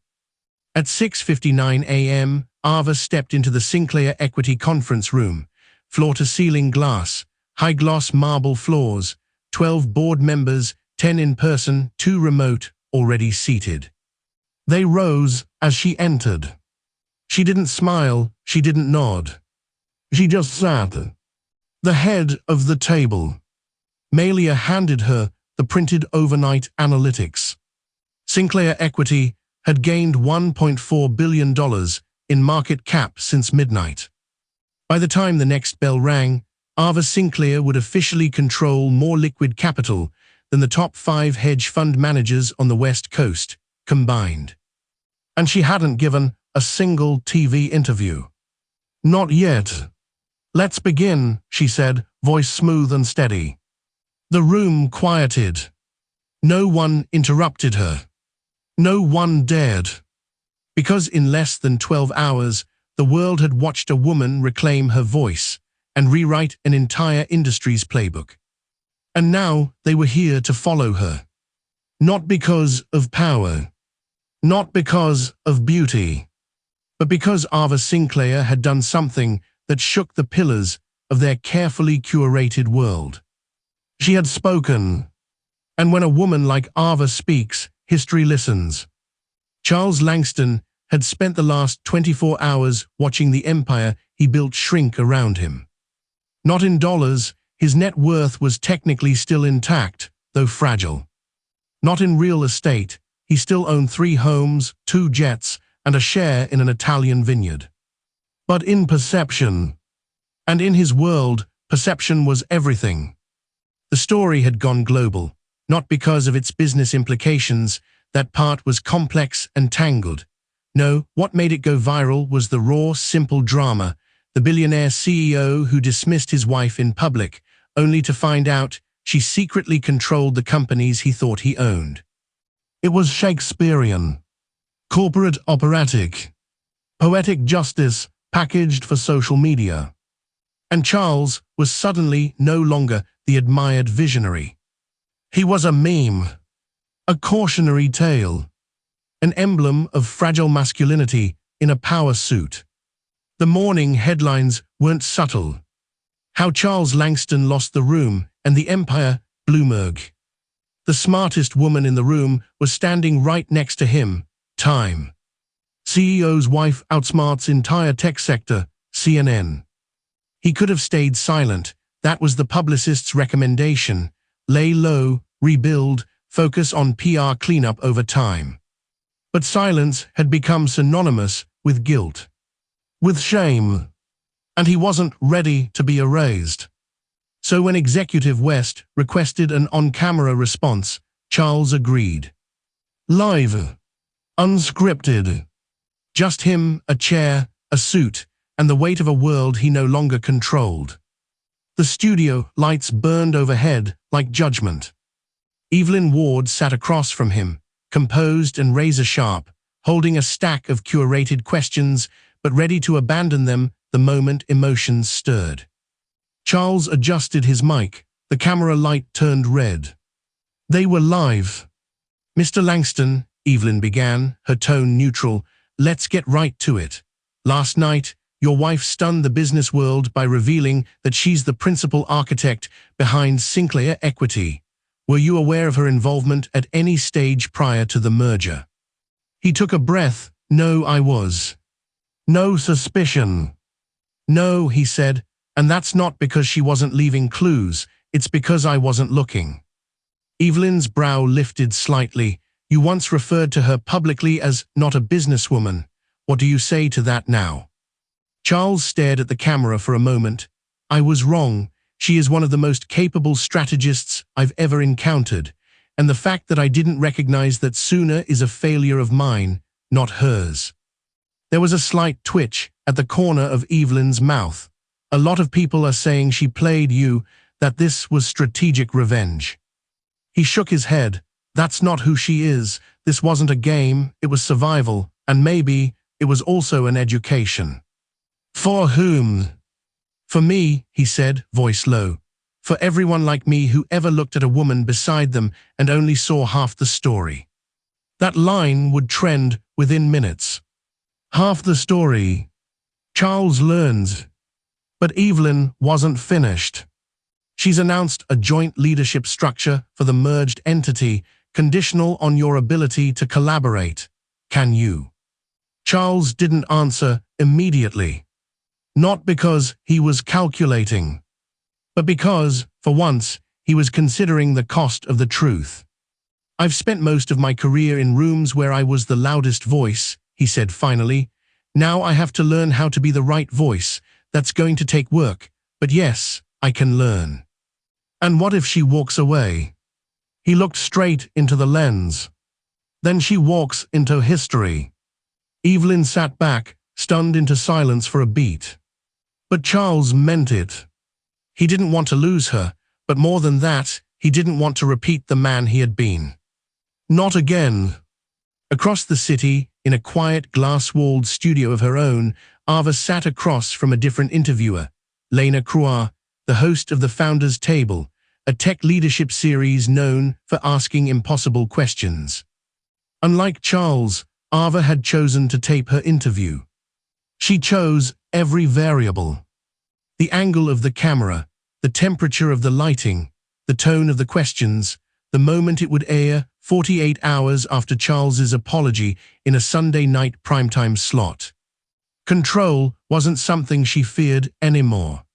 At 6:59 a.m., Ava stepped into the Sinclair Equity Conference Room, floor-to-ceiling glass, high-gloss marble floors, 12 board members, 10 in person, 2 remote, already seated. They rose as she entered. She didn't smile, she didn't nod. She just sat. The head of the table. Malia handed her the printed overnight analytics. Sinclair Equity had gained $1.4 billion in market cap since midnight. By the time the next bell rang, Ava Sinclair would officially control more liquid capital than the top 5 hedge fund managers on the West Coast combined. And she hadn't given a single TV interview. "Not yet. Let's begin," she said, voice smooth and steady. The room quieted. No one interrupted her. No one dared. Because in less than 12 hours, the world had watched a woman reclaim her voice and rewrite an entire industry's playbook. And now they were here to follow her. Not because of power. Not because of beauty. But because Ava Sinclair had done something that shook the pillars of their carefully curated world. She had spoken. And when a woman like Ava speaks, history listens. Charles Langston had spent the last 24 hours watching the empire he built shrink around him. Not in dollars, his net worth was technically still intact, though fragile. Not in real estate, he still owned 3 homes, 2 jets, and a share in an Italian vineyard. But in perception. And in his world, perception was everything. The story had gone global, not because of its business implications. That part was complex and tangled. No, what made it go viral was the raw, simple drama, the billionaire CEO who dismissed his wife in public, only to find out she secretly controlled the companies he thought he owned. It was Shakespearean, corporate operatic, poetic justice packaged for social media. And Charles was suddenly no longer the admired visionary. He was a meme, a cautionary tale, an emblem of fragile masculinity in a power suit. The morning headlines weren't subtle. How Charles Langston lost the room and the empire Bloomberg. The smartest woman in the room was standing right next to him. Time. CEO's wife outsmarts entire tech sector, CNN. He could have stayed silent. That was the publicist's recommendation. Lay low, rebuild, focus on PR cleanup over time. But silence had become synonymous with guilt, with shame, and he wasn't ready to be erased. So when Executive West requested an on-camera response, Charles agreed. Live, unscripted. Just him, a chair, a suit, and the weight of a world he no longer controlled. The studio lights burned overhead like judgment. Evelyn Ward sat across from him, composed and razor-sharp, holding a stack of curated questions, but ready to abandon them the moment emotions stirred. Charles adjusted his mic. The camera light turned red. They were live. "Mr. Langston," Evelyn began, her tone neutral, "let's get right to it. Last night, your wife stunned the business world by revealing that she's the principal architect behind Sinclair Equity. Were you aware of her involvement at any stage prior to the merger?" He took a breath. "No, I was. No suspicion." "No," he said, "and that's not because she wasn't leaving clues, it's because I wasn't looking." Evelyn's brow lifted slightly. "You once referred to her publicly as not a businesswoman. What do you say to that now?" Charles stared at the camera for a moment. "I was wrong. She is one of the most capable strategists I've ever encountered, and the fact that I didn't recognize that sooner is a failure of mine, not hers." There was a slight twitch at the corner of Evelyn's mouth. "A lot of people are saying she played you, that this was strategic revenge." He shook his head. "That's not who she is. This wasn't a game, it was survival, and maybe it was also an education." "For whom?" "For me," he said, voice low. "For everyone like me who ever looked at a woman beside them and only saw half the story." That line would trend within minutes. Half the story. Charles learns. But Evelyn wasn't finished. She's announced a joint leadership structure for the merged entity, conditional on your ability to collaborate. Can you? Charles didn't answer immediately. Not because he was calculating, but because, for once, he was considering the cost of the truth. "I've spent most of my career in rooms where I was the loudest voice," he said finally. "Now I have to learn how to be the right voice. That's going to take work, but yes, I can learn." "And what if she walks away?" He looked straight into the lens. "Then she walks into history." Evelyn sat back, stunned into silence for a beat. But Charles meant it. He didn't want to lose her, but more than that, he didn't want to repeat the man he had been. Not again. Across the city, in a quiet glass-walled studio of her own, Ava sat across from a different interviewer, Lena Croix, the host of the Founders Table, a tech leadership series known for asking impossible questions. Unlike Charles, Ava had chosen to tape her interview. She chose every variable. The angle of the camera, the temperature of the lighting, the tone of the questions, the moment it would air 48 hours after Charles's apology in a Sunday night primetime slot. Control wasn't something she feared anymore.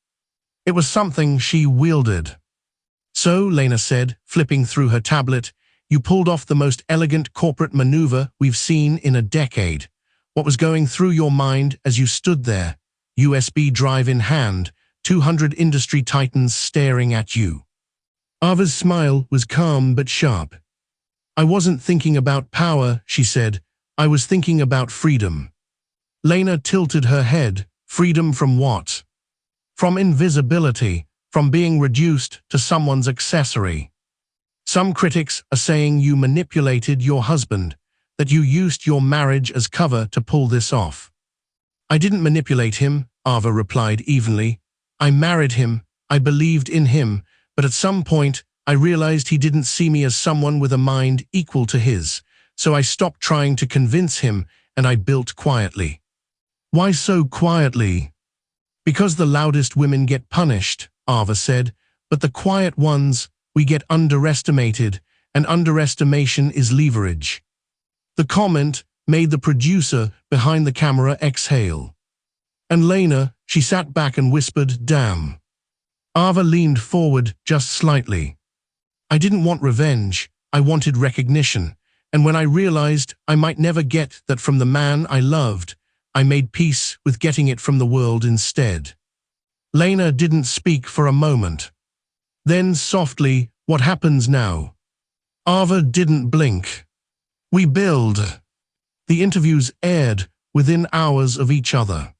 It was something she wielded. "So," Lena said, flipping through her tablet, "you pulled off the most elegant corporate maneuver we've seen in a decade. What was going through your mind as you stood there, USB drive in hand, 200 industry titans staring at you?" Ava's smile was calm but sharp. "I wasn't thinking about power," she said. "I was thinking about freedom." Lena tilted her head. "Freedom from what?" "From invisibility, from being reduced to someone's accessory. Some critics are saying you manipulated your husband, that you used your marriage as cover to pull this off." "I didn't manipulate him," Ava replied evenly. "I married him, I believed in him, but at some point I realized he didn't see me as someone with a mind equal to his, so I stopped trying to convince him and I built quietly." "Why so quietly?" "Because the loudest women get punished," Ava said, "but the quiet ones, we get underestimated, and underestimation is leverage." The comment made the producer behind the camera exhale. And Lena, she sat back and whispered, "Damn." Ava leaned forward just slightly. "I didn't want revenge, I wanted recognition, and when I realized I might never get that from the man I loved, I made peace with getting it from the world instead." Lena didn't speak for a moment. Then softly, "What happens now?" Ava didn't blink. "We build." The interviews aired within hours of each other.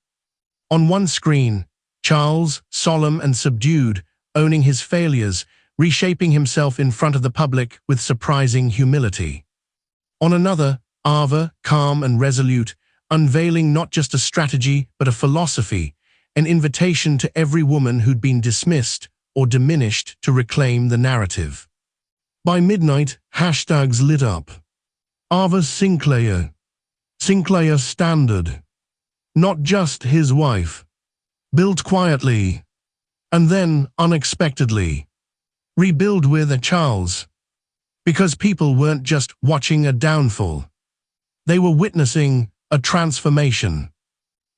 On one screen, Charles, solemn and subdued, owning his failures, reshaping himself in front of the public with surprising humility. On another, Ava, calm and resolute, unveiling not just a strategy but a philosophy, an invitation to every woman who'd been dismissed or diminished to reclaim the narrative. By midnight, hashtags lit up. Ava Sinclair. Sinclair Standard. Not just his wife. Built quietly. And then, unexpectedly, rebuild with a Charles. Because people weren't just watching a downfall. They were witnessing a transformation.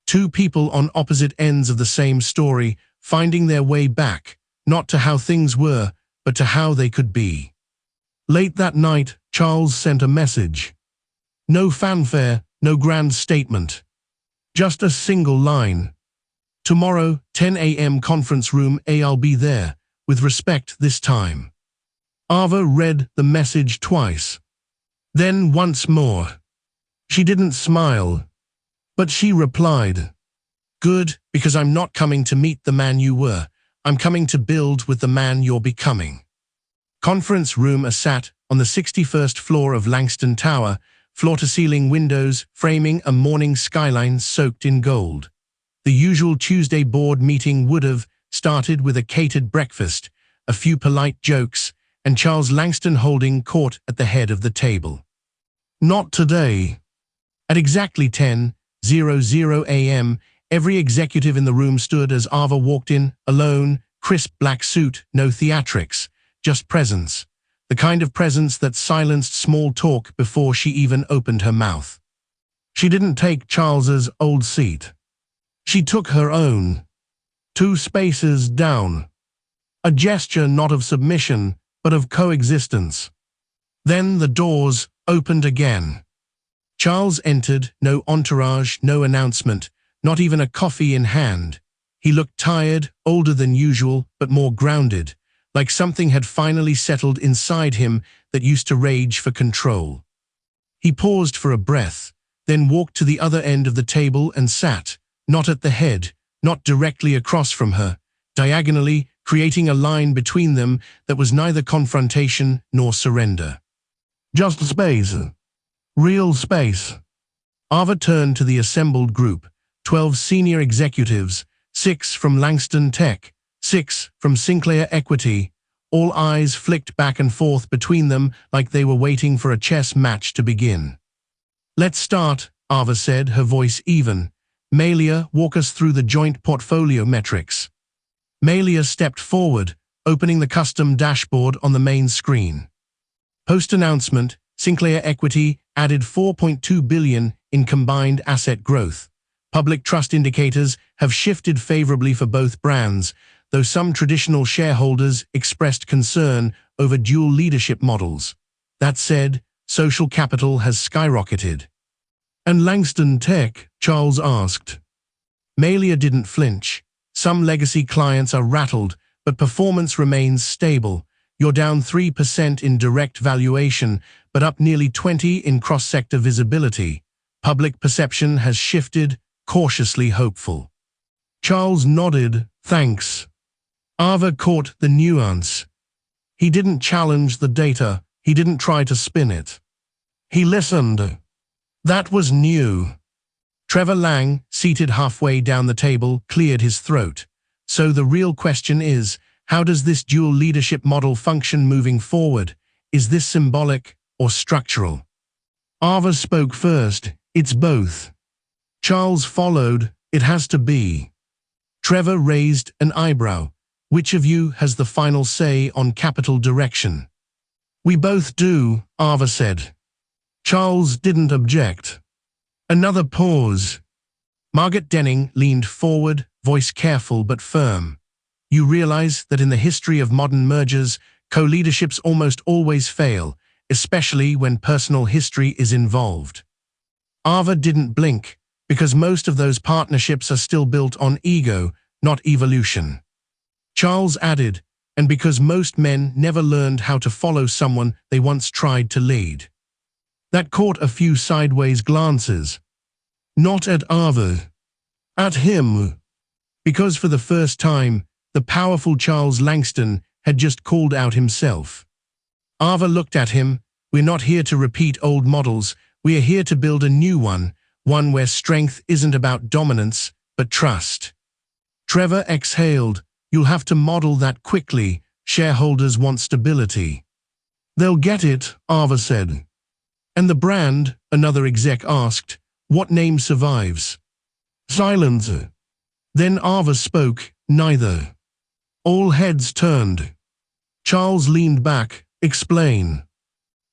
Two people on opposite ends of the same story, finding their way back, not to how things were, but to how they could be. Late that night, Charles sent a message. No fanfare, no grand statement. Just a single line. "Tomorrow, 10 a.m. conference room A. I'll be there. with respect this time. Ava read the message twice. Then once more. She didn't smile, but she replied, "Good, because I'm not coming to meet the man you were. I'm coming to build with the man you're becoming." Conference room sat on the 61st floor of Langston Tower, floor-to-ceiling windows framing a morning skyline soaked in gold. The usual Tuesday board meeting would have started with a catered breakfast, a few polite jokes, and Charles Langston holding court at the head of the table. Not today. At exactly 10:00 a.m., every executive in the room stood as Ava walked in, alone, crisp black suit, no theatrics, just presence, the kind of presence that silenced small talk before she even opened her mouth. She didn't take Charles's old seat. She took her own, 2 spaces down, a gesture not of submission, but of coexistence. Then the doors opened again. Charles entered, no entourage, no announcement, not even a coffee in hand. He looked tired, older than usual, but more grounded, like something had finally settled inside him that used to rage for control. He paused for a breath, then walked to the other end of the table and sat, not at the head, not directly across from her, diagonally, creating a line between them that was neither confrontation nor surrender. Just space. Real space. Ava turned to the assembled group, 12 senior executives, 6 from Langston Tech, 6 from Sinclair Equity. All eyes flicked back and forth between them like they were waiting for a chess match to begin. "Let's start," Ava said, her voice even. "Malia, walk us through the joint portfolio metrics." Malia stepped forward, opening the custom dashboard on the main screen. Post-announcement, Sinclair Equity added $4.2 billion in combined asset growth. Public trust indicators have shifted favorably for both brands, though some traditional shareholders expressed concern over dual leadership models. That said, social capital has skyrocketed. "And Langston Tech?" Charles asked. Malia didn't flinch. "Some legacy clients are rattled, but performance remains stable. You're down 3% in direct valuation, but up nearly 20% in cross-sector visibility. Public perception has shifted, cautiously hopeful." Charles nodded, "Thanks." Ava caught the nuance. He didn't challenge the data, he didn't try to spin it. He listened. That was new. Trevor Lang, seated halfway down the table, cleared his throat. "So the real question is, how does this dual leadership model function moving forward? Is this symbolic or structural?" Ava spoke first. "It's both." Charles followed. "It has to be." Trevor raised an eyebrow. "Which of you has the final say on capital direction?" "We both do," Ava said. Charles didn't object. Another pause. Margaret Denning leaned forward, voice careful but firm. "You realize that in the history of modern mergers, co-leaderships almost always fail, especially when personal history is involved." Ava didn't blink, because most of those partnerships are still built on ego, not evolution. Charles added, "And because most men never learned how to follow someone they once tried to lead." That caught a few sideways glances. Not at Ava. At him. Because for the first time, the powerful Charles Langston had just called out himself. Ava looked at him. "We're not here to repeat old models, we are here to build a new one where strength isn't about dominance, but trust." Trevor exhaled. "You'll have to model that quickly, shareholders want stability." "They'll get it," Ava said. "And the brand?" another exec asked. "What name survives?" Silence. Then Ava spoke, "Neither." All heads turned. Charles leaned back. "Explain."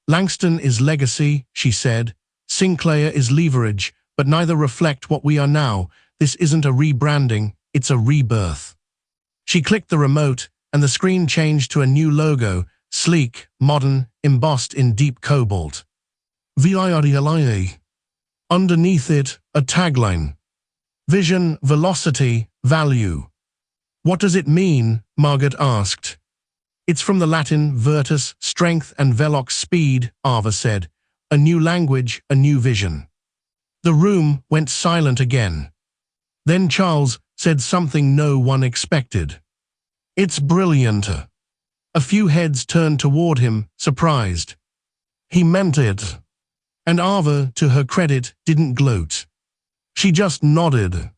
"Langston is legacy," she said. "Sinclair is leverage, but neither reflect what we are now. This isn't a rebranding, it's a rebirth." She clicked the remote, and the screen changed to a new logo, sleek, modern, embossed in deep cobalt. VIRDLIA. Underneath it, a tagline. Vision, velocity, value. "What does it mean?" Margaret asked. It's from the Latin virtus, strength, and velox, speed, Ava said. A new language, a new vision. The room went silent again. Then Charles said something no one expected. It's brilliant. A few heads turned toward him, surprised. He meant it. And Ava, to her credit, didn't gloat. She just nodded.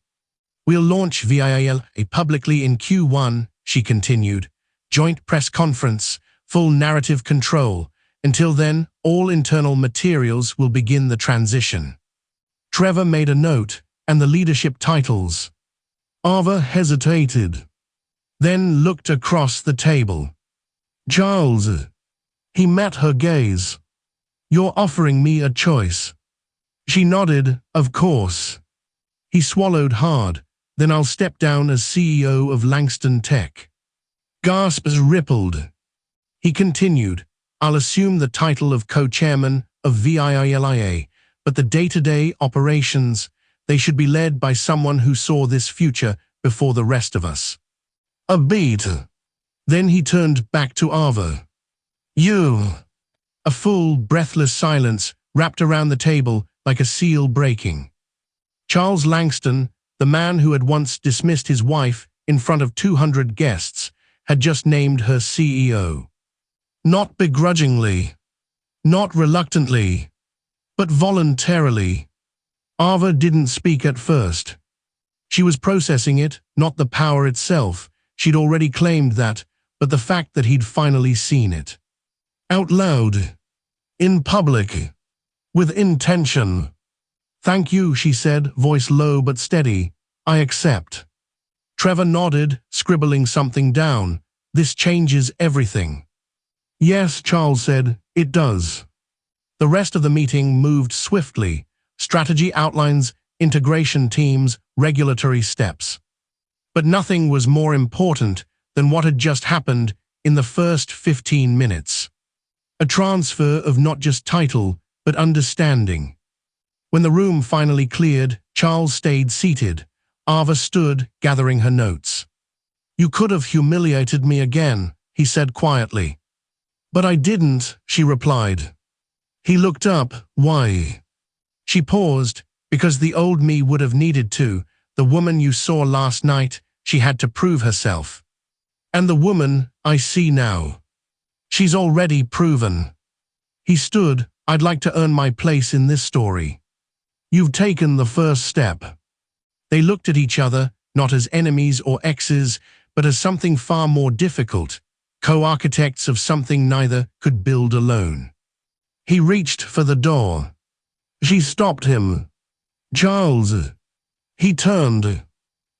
We'll launch VIAL publicly in Q1, she continued. Joint press conference, full narrative control. Until then, all internal materials will begin the transition. Trevor made a note, and the leadership titles. Ava hesitated, then looked across the table. Charles. He met her gaze. You're offering me a choice. She nodded, of course. He swallowed hard. Then I'll step down as CEO of Langston Tech. Gasps rippled. He continued, I'll assume the title of co-chairman of VIALIA, but the day-to-day operations, they should be led by someone who saw this future before the rest of us. A beat. Then he turned back to Ava. You. A full, breathless silence wrapped around the table like a seal breaking. Charles Langston, the man who had once dismissed his wife in front of 200 guests, had just named her CEO. Not begrudgingly, not reluctantly, but voluntarily. Ava didn't speak at first. She was processing it, not the power itself. She'd already claimed that, but the fact that he'd finally seen it. Out loud. In public. With intention. Thank you, she said, voice low but steady. I accept. Trevor nodded, scribbling something down. This changes everything. Yes, Charles said, it does. The rest of the meeting moved swiftly. Strategy outlines, integration teams, regulatory steps. But nothing was more important than what had just happened in the first 15 minutes. A transfer of not just title, but understanding. When the room finally cleared, Charles stayed seated. Ava stood, gathering her notes. You could have humiliated me again, he said quietly. But I didn't, she replied. He looked up. Why? She paused. Because the old me would have needed to. The woman you saw last night, she had to prove herself. And the woman I see now. She's already proven. He stood. I'd like to earn my place in this story. You've taken the first step. They looked at each other, not as enemies or exes, but as something far more difficult, co-architects of something neither could build alone. He reached for the door. She stopped him. Charles. He turned.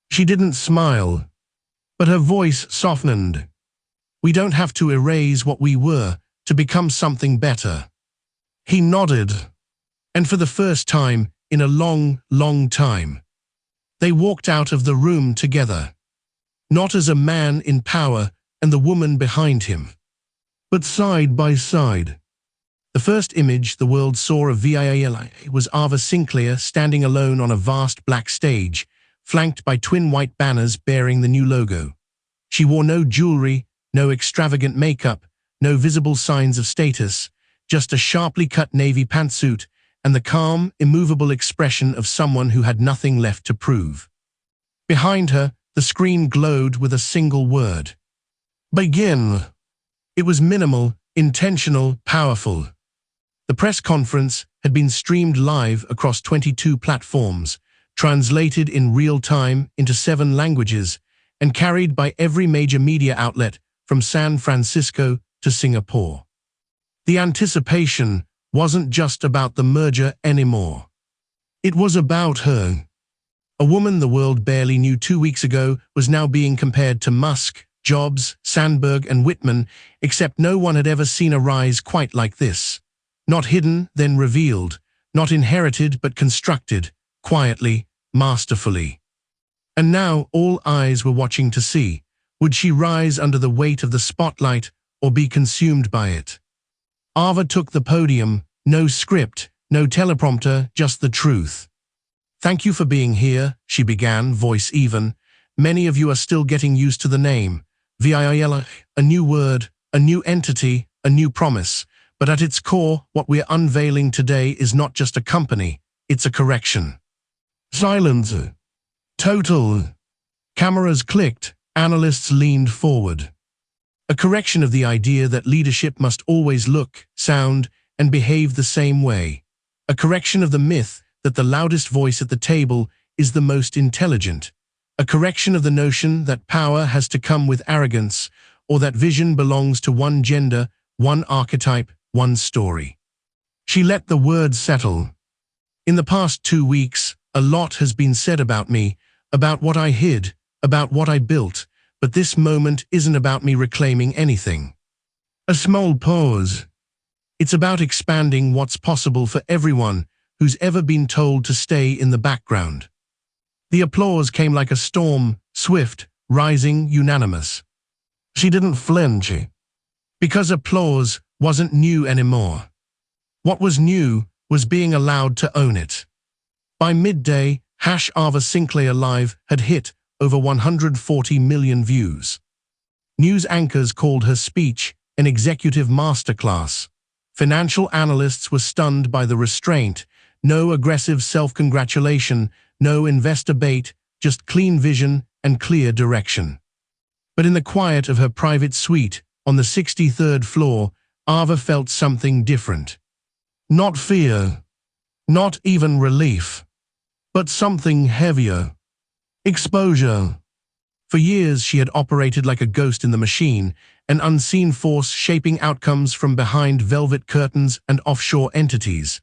She didn't smile, but her voice softened. We don't have to erase what we were to become something better. He nodded. And for the first time in a long, long time, they walked out of the room together. Not as a man in power and the woman behind him, but side by side. The first image the world saw of VIALIA was Ava Sinclair standing alone on a vast black stage, flanked by twin white banners bearing the new logo. She wore no jewelry, no extravagant makeup, no visible signs of status, just a sharply cut navy pantsuit and the calm, immovable expression of someone who had nothing left to prove. Behind her, the screen glowed with a single word. Begin. It was minimal, intentional, powerful. The press conference had been streamed live across 22 platforms, translated in real time into 7 languages, and carried by every major media outlet from San Francisco to Singapore. The anticipation wasn't just about the merger anymore. It was about her. A woman the world barely knew 2 weeks ago was now being compared to Musk, Jobs, Sandberg, and Whitman, except no one had ever seen a rise quite like this. Not hidden, then revealed. Not inherited, but constructed, quietly, masterfully. And now all eyes were watching to see, would she rise under the weight of the spotlight or be consumed by it? Ava took the podium, no script, no teleprompter, just the truth. Thank you for being here, she began, voice even. Many of you are still getting used to the name. VIALIA, a new word, a new entity, a new promise. But at its core, what we're unveiling today is not just a company, it's a correction. Silence. Total. Cameras clicked, analysts leaned forward. A correction of the idea that leadership must always look, sound, and behave the same way. A correction of the myth that the loudest voice at the table is the most intelligent. A correction of the notion that power has to come with arrogance, or that vision belongs to one gender, one archetype, one story. She let the words settle. In the past 2 weeks, a lot has been said about me, about what I hid, about what I built, but this moment isn't about me reclaiming anything. A small pause. It's about expanding what's possible for everyone who's ever been told to stay in the background. The applause came like a storm, swift, rising, unanimous. She didn't flinch, because applause wasn't new anymore. What was new was being allowed to own it. By midday, #Ava Sinclair Live had hit over 140 million views. News anchors called her speech an executive masterclass. Financial analysts were stunned by the restraint, no aggressive self-congratulation, no investor bait, just clean vision and clear direction. But in the quiet of her private suite on the 63rd floor, Ava felt something different. Not fear, not even relief, but something heavier. Exposure. For years she had operated like a ghost in the machine, an unseen force shaping outcomes from behind velvet curtains and offshore entities.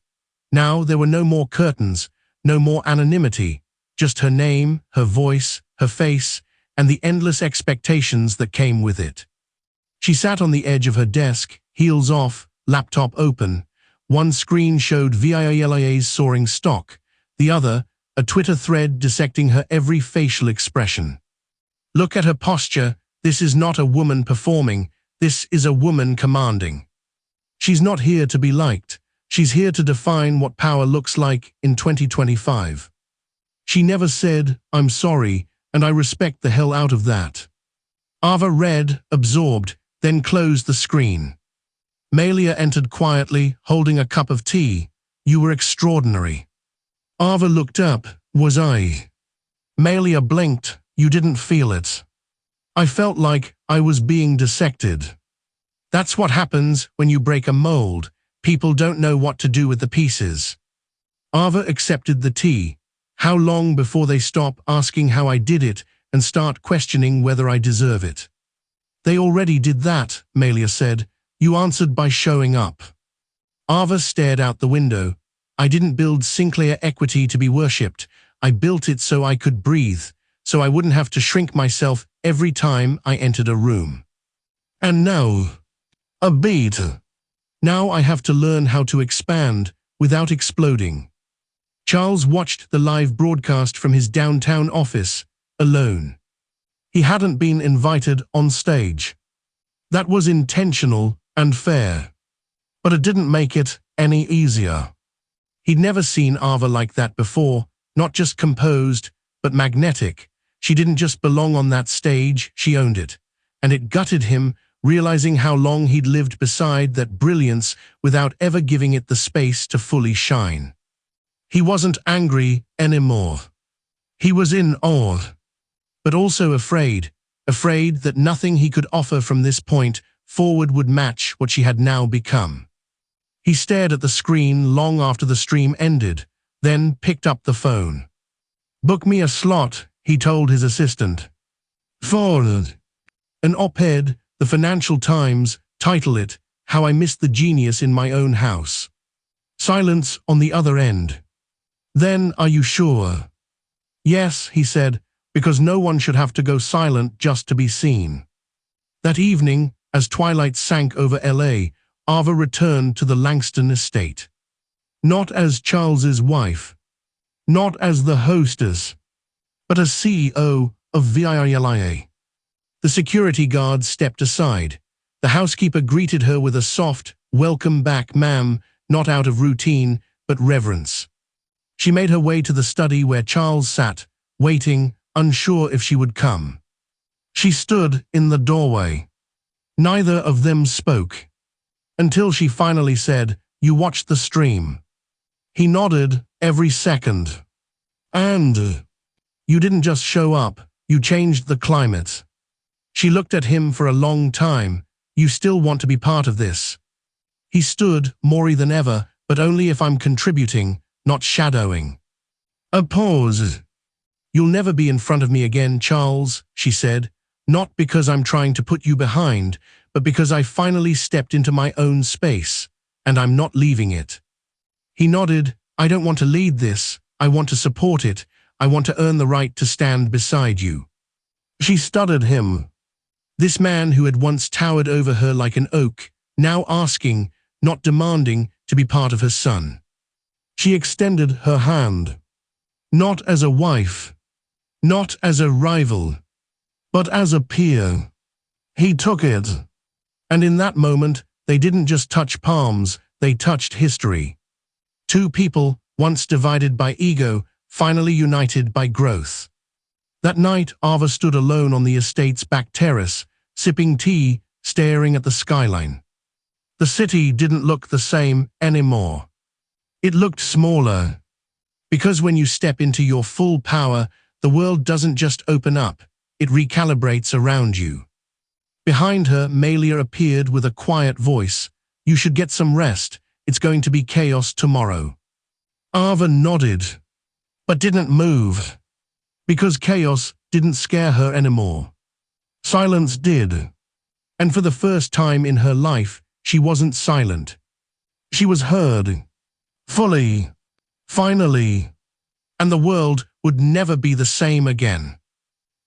Now there were no more curtains, no more anonymity, just her name, her voice, her face, and the endless expectations that came with it. She sat on the edge of her desk, heels off, laptop open. One screen showed VIA's soaring stock, the other, a Twitter thread dissecting her every facial expression. Look at her posture. This is not a woman performing, this is a woman commanding. She's not here to be liked, she's here to define what power looks like in 2025. She never said, "I'm sorry," and I respect the hell out of that. Ava read, absorbed, then closed the screen. Malia entered quietly, holding a cup of tea. "You were extraordinary." Ava looked up. "Was I?" Malia blinked. "You didn't feel it." "I felt like I was being dissected." That's what happens when you break a mold. People don't know what to do with the pieces. Ava accepted the tea. How long before they stop asking how I did it and start questioning whether I deserve it? "They already did that," Malia said. "You answered by showing up." Ava stared out the window. "I didn't build Sinclair equity to be worshipped. I built it so I could breathe, so I wouldn't have to shrink myself every time I entered a room. And now, a beat. Now I have to learn how to expand without exploding." Charles watched the live broadcast from his downtown office, alone. He hadn't been invited on stage. That was intentional and fair. But it didn't make it any easier. He'd never seen Ava like that before, not just composed, but magnetic. She didn't just belong on that stage, she owned it. And it gutted him, realizing how long he'd lived beside that brilliance without ever giving it the space to fully shine. He wasn't angry anymore. He was in awe, but also afraid that nothing he could offer from this point forward would match what she had now become. He stared at the screen long after the stream ended, then picked up the phone. "Book me a slot," he told his assistant. Forward. An op-ed, the Financial Times, titled it, "How I Missed the Genius in My Own House." Silence on the other end. "Then, are you sure?" "Yes," he said, "because no one should have to go silent just to be seen." That evening, as twilight sank over LA, Ava returned to the Langston estate. Not as Charles's wife, not as the hostess, but as CEO of VIALIA. The security guard stepped aside. The housekeeper greeted her with a soft, "Welcome back, ma'am," not out of routine, but reverence. She made her way to the study where Charles sat, waiting, unsure if she would come. She stood in the doorway. Neither of them spoke. Until she finally said, "You watched the stream." He nodded every second. "And you didn't just show up, you changed the climate." She looked at him for a long time. "You still want to be part of this?" He stood, more than ever, "But only if I'm contributing, not shadowing." A pause. "You'll never be in front of me again, Charles," she said, "not because I'm trying to put you behind, but because I finally stepped into my own space, and I'm not leaving it." He nodded. "I don't want to lead this. I want to support it. I want to earn the right to stand beside you." She studied him. This man who had once towered over her like an oak, now asking, not demanding, to be part of her son. She extended her hand. Not as a wife, not as a rival, but as a peer. He took it. And in that moment, they didn't just touch palms, they touched history. Two people, once divided by ego, finally united by growth. That night, Ava stood alone on the estate's back terrace, sipping tea, staring at the skyline. The city didn't look the same anymore. It looked smaller. Because when you step into your full power, the world doesn't just open up, it recalibrates around you. Behind her, Malia appeared with a quiet voice. "You should get some rest. It's going to be chaos tomorrow." Ava nodded, but didn't move. Because chaos didn't scare her anymore. Silence did. And for the first time in her life, she wasn't silent. She was heard. Fully. Finally. And the world would never be the same again.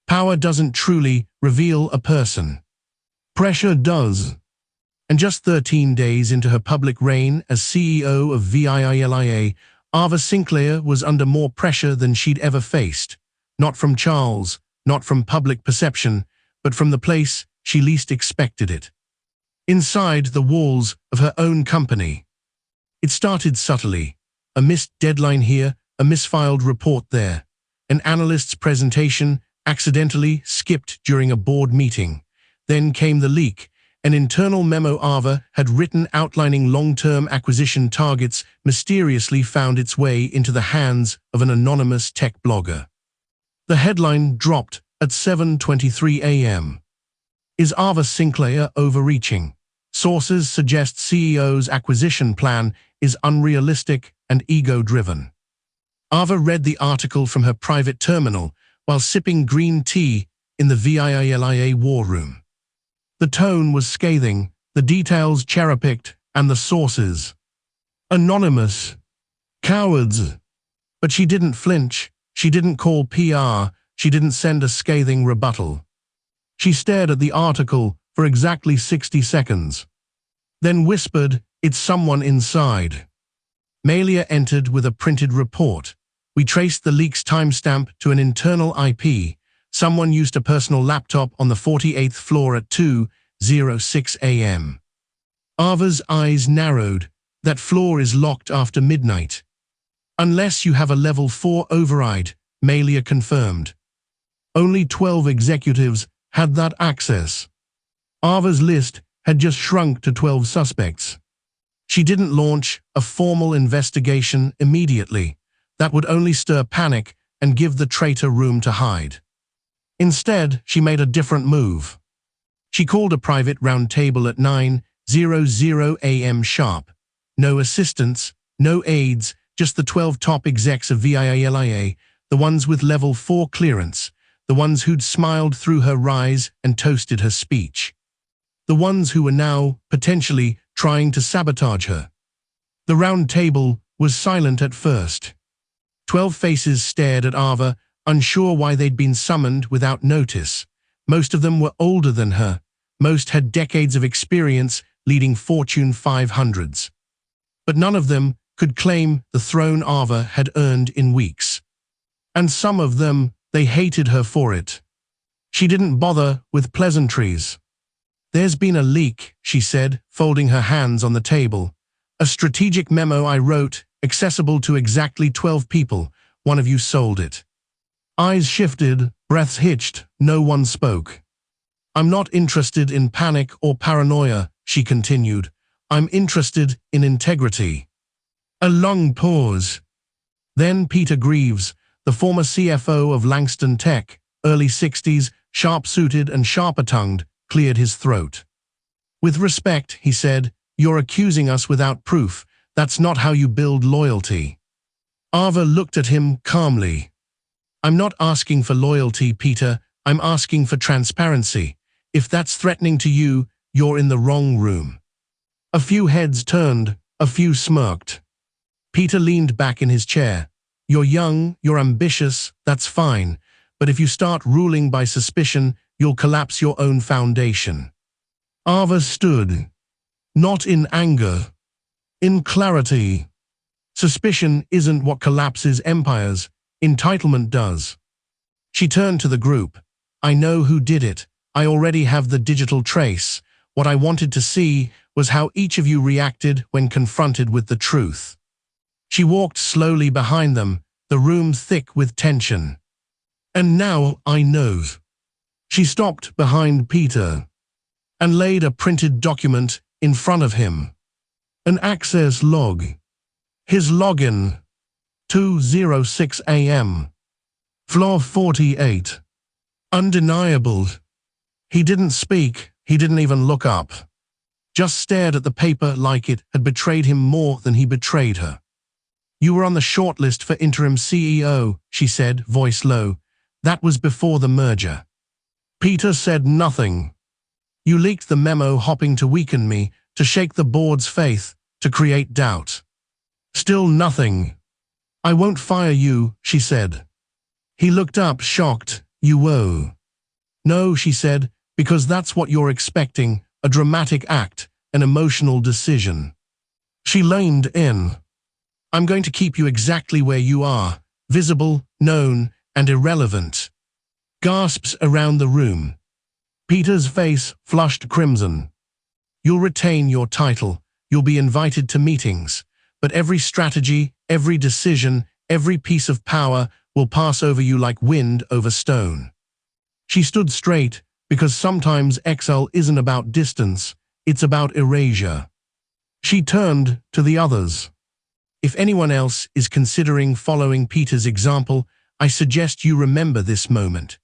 Power doesn't truly reveal a person. Pressure does. And just 13 days into her public reign as CEO of VIILIA, Ava Sinclair was under more pressure than she'd ever faced. Not from Charles, not from public perception, but from the place she least expected it. Inside the walls of her own company. It started subtly. A missed deadline here, a misfiled report there. An analyst's presentation accidentally skipped during a board meeting. Then came the leak. An internal memo Ava had written outlining long-term acquisition targets mysteriously found its way into the hands of an anonymous tech blogger. The headline dropped at 7:23 a.m. Is Ava Sinclair overreaching? Sources suggest CEO's acquisition plan is unrealistic and ego-driven. Ava read the article from her private terminal while sipping green tea in the VIILIA war room. The tone was scathing, the details cherry-picked, and the sources anonymous. Cowards. But she didn't flinch. She didn't call PR. She didn't send a scathing rebuttal. She stared at the article for exactly 60 seconds. Then whispered, "It's someone inside." Malia entered with a printed report. We traced the leak's timestamp to an internal IP. Someone used a personal laptop on the 48th floor at 2:06 a.m. Ava's eyes narrowed. That floor is locked after midnight. Unless you have a level 4 override, Malia confirmed. Only 12 executives had that access. Ava's list had just shrunk to 12 suspects. She didn't launch a formal investigation immediately. That would only stir panic and give the traitor room to hide. Instead, she made a different move. She called a private roundtable at 9:00 a.m. sharp. No assistants, no aides, just the 12 top execs of VIILIA, the ones with level 4 clearance, the ones who'd smiled through her rise and toasted her speech. The ones who were now, potentially, trying to sabotage her. The round table was silent at first. 12 faces stared at Ava, unsure why they'd been summoned without notice. Most of them were older than her. Most had decades of experience leading Fortune 500s. But none of them could claim the throne Ava had earned in weeks. And some of them, they hated her for it. She didn't bother with pleasantries. "There's been a leak," she said, folding her hands on the table. "A strategic memo I wrote, accessible to exactly 12 people. One of you sold it." Eyes shifted, breaths hitched, no one spoke. I'm not interested in panic or paranoia, she continued. I'm interested in integrity. A long pause. Then Peter Greaves, the former CFO of Langston Tech, early 60s, sharp-suited and sharper-tongued, cleared his throat. With respect, he said, you're accusing us without proof. That's not how you build loyalty. Ava looked at him calmly. I'm not asking for loyalty, Peter. I'm asking for transparency. If that's threatening to you, you're in the wrong room. A few heads turned, a few smirked. Peter leaned back in his chair. You're young, you're ambitious, that's fine. But if you start ruling by suspicion, you'll collapse your own foundation. Ava stood. Not in anger. In clarity. Suspicion isn't what collapses empires. Entitlement does. She turned to the group. I know who did it. I already have the digital trace. What I wanted to see was how each of you reacted when confronted with the truth. She walked slowly behind them, the room thick with tension. And now I know. She stopped behind Peter and laid a printed document in front of him. An access log. His login. 2:06 a.m. Floor 48. Undeniable. He didn't speak, he didn't even look up. Just stared at the paper like it had betrayed him more than he betrayed her. You were on the shortlist for interim CEO, she said, voice low. That was before the merger. Peter said nothing. You leaked the memo hoping to weaken me, to shake the board's faith, to create doubt. Still nothing. I won't fire you, she said. He looked up, shocked. You won't. No, she said, because that's what you're expecting, a dramatic act, an emotional decision. She leaned in. I'm going to keep you exactly where you are, visible, known, and irrelevant. Gasps around the room. Peter's face flushed crimson. You'll retain your title, you'll be invited to meetings, but every strategy, every decision, every piece of power will pass over you like wind over stone. She stood straight, because sometimes exile isn't about distance, it's about erasure. She turned to the others. If anyone else is considering following Peter's example, I suggest you remember this moment.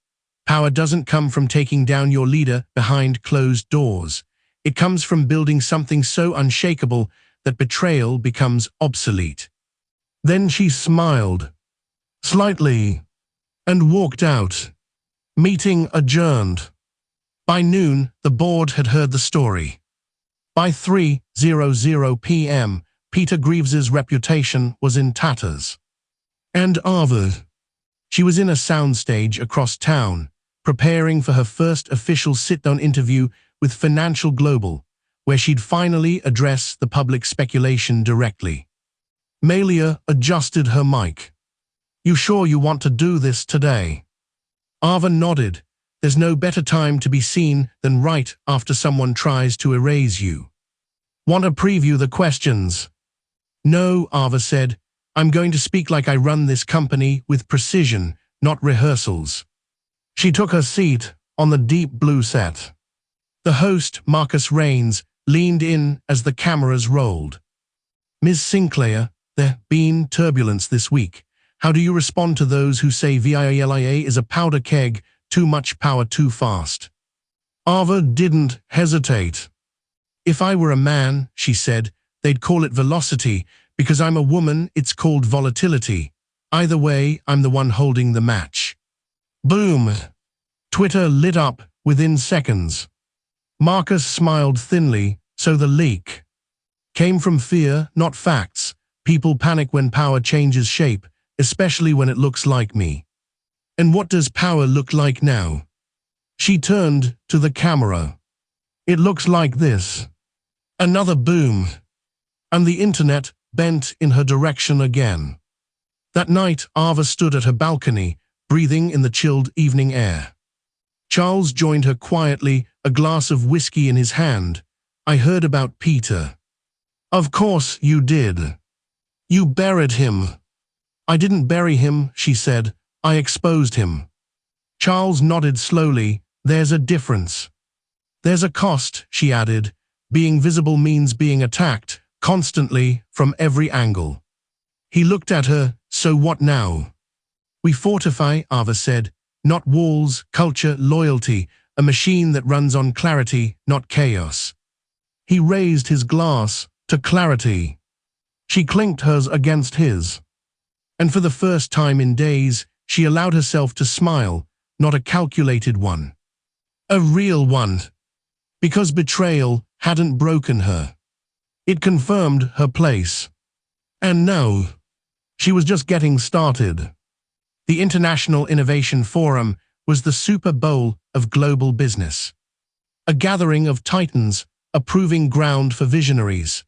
Power doesn't come from taking down your leader behind closed doors. It comes from building something so unshakable that betrayal becomes obsolete. Then she smiled, slightly, and walked out. Meeting adjourned. By noon, the board had heard the story. By 3:00 p.m., Peter Greaves's reputation was in tatters. And Ava. She was in a soundstage across town, preparing for her first official sit-down interview with Financial Global, where she'd finally address the public speculation directly. Malia adjusted her mic. You sure you want to do this today? Ava nodded. There's no better time to be seen than right after someone tries to erase you. Want to preview the questions? No, Ava said. I'm going to speak like I run this company with precision, not rehearsals. She took her seat on the deep blue set. The host, Marcus Raines, leaned in as the cameras rolled. Ms. Sinclair, there's been turbulence this week. How do you respond to those who say VIALIA is a powder keg, too much power too fast? Ava didn't hesitate. If I were a man, she said, they'd call it velocity. Because I'm a woman, it's called volatility. Either way, I'm the one holding the match. Boom! Twitter lit up within seconds. Marcus smiled thinly, so the leak came from fear, not facts. People panic when power changes shape, especially when it looks like me. And what does power look like now? She turned to the camera. It looks like this. Another boom. And the internet bent in her direction again. That night, Ava stood at her balcony, breathing in the chilled evening air. Charles joined her quietly, a glass of whiskey in his hand. I heard about Peter. Of course you did. You buried him. I didn't bury him, she said. I exposed him. Charles nodded slowly. There's a difference. There's a cost, she added. Being visible means being attacked, constantly, from every angle. He looked at her. So what now? We fortify, Ava said. Not walls, culture, loyalty, a machine that runs on clarity, not chaos. He raised his glass to clarity. She clinked hers against his. And for the first time in days, she allowed herself to smile, not a calculated one. A real one. Because betrayal hadn't broken her. It confirmed her place. And now, she was just getting started. The International Innovation Forum was the Super Bowl of global business. A gathering of titans, a proving ground for visionaries.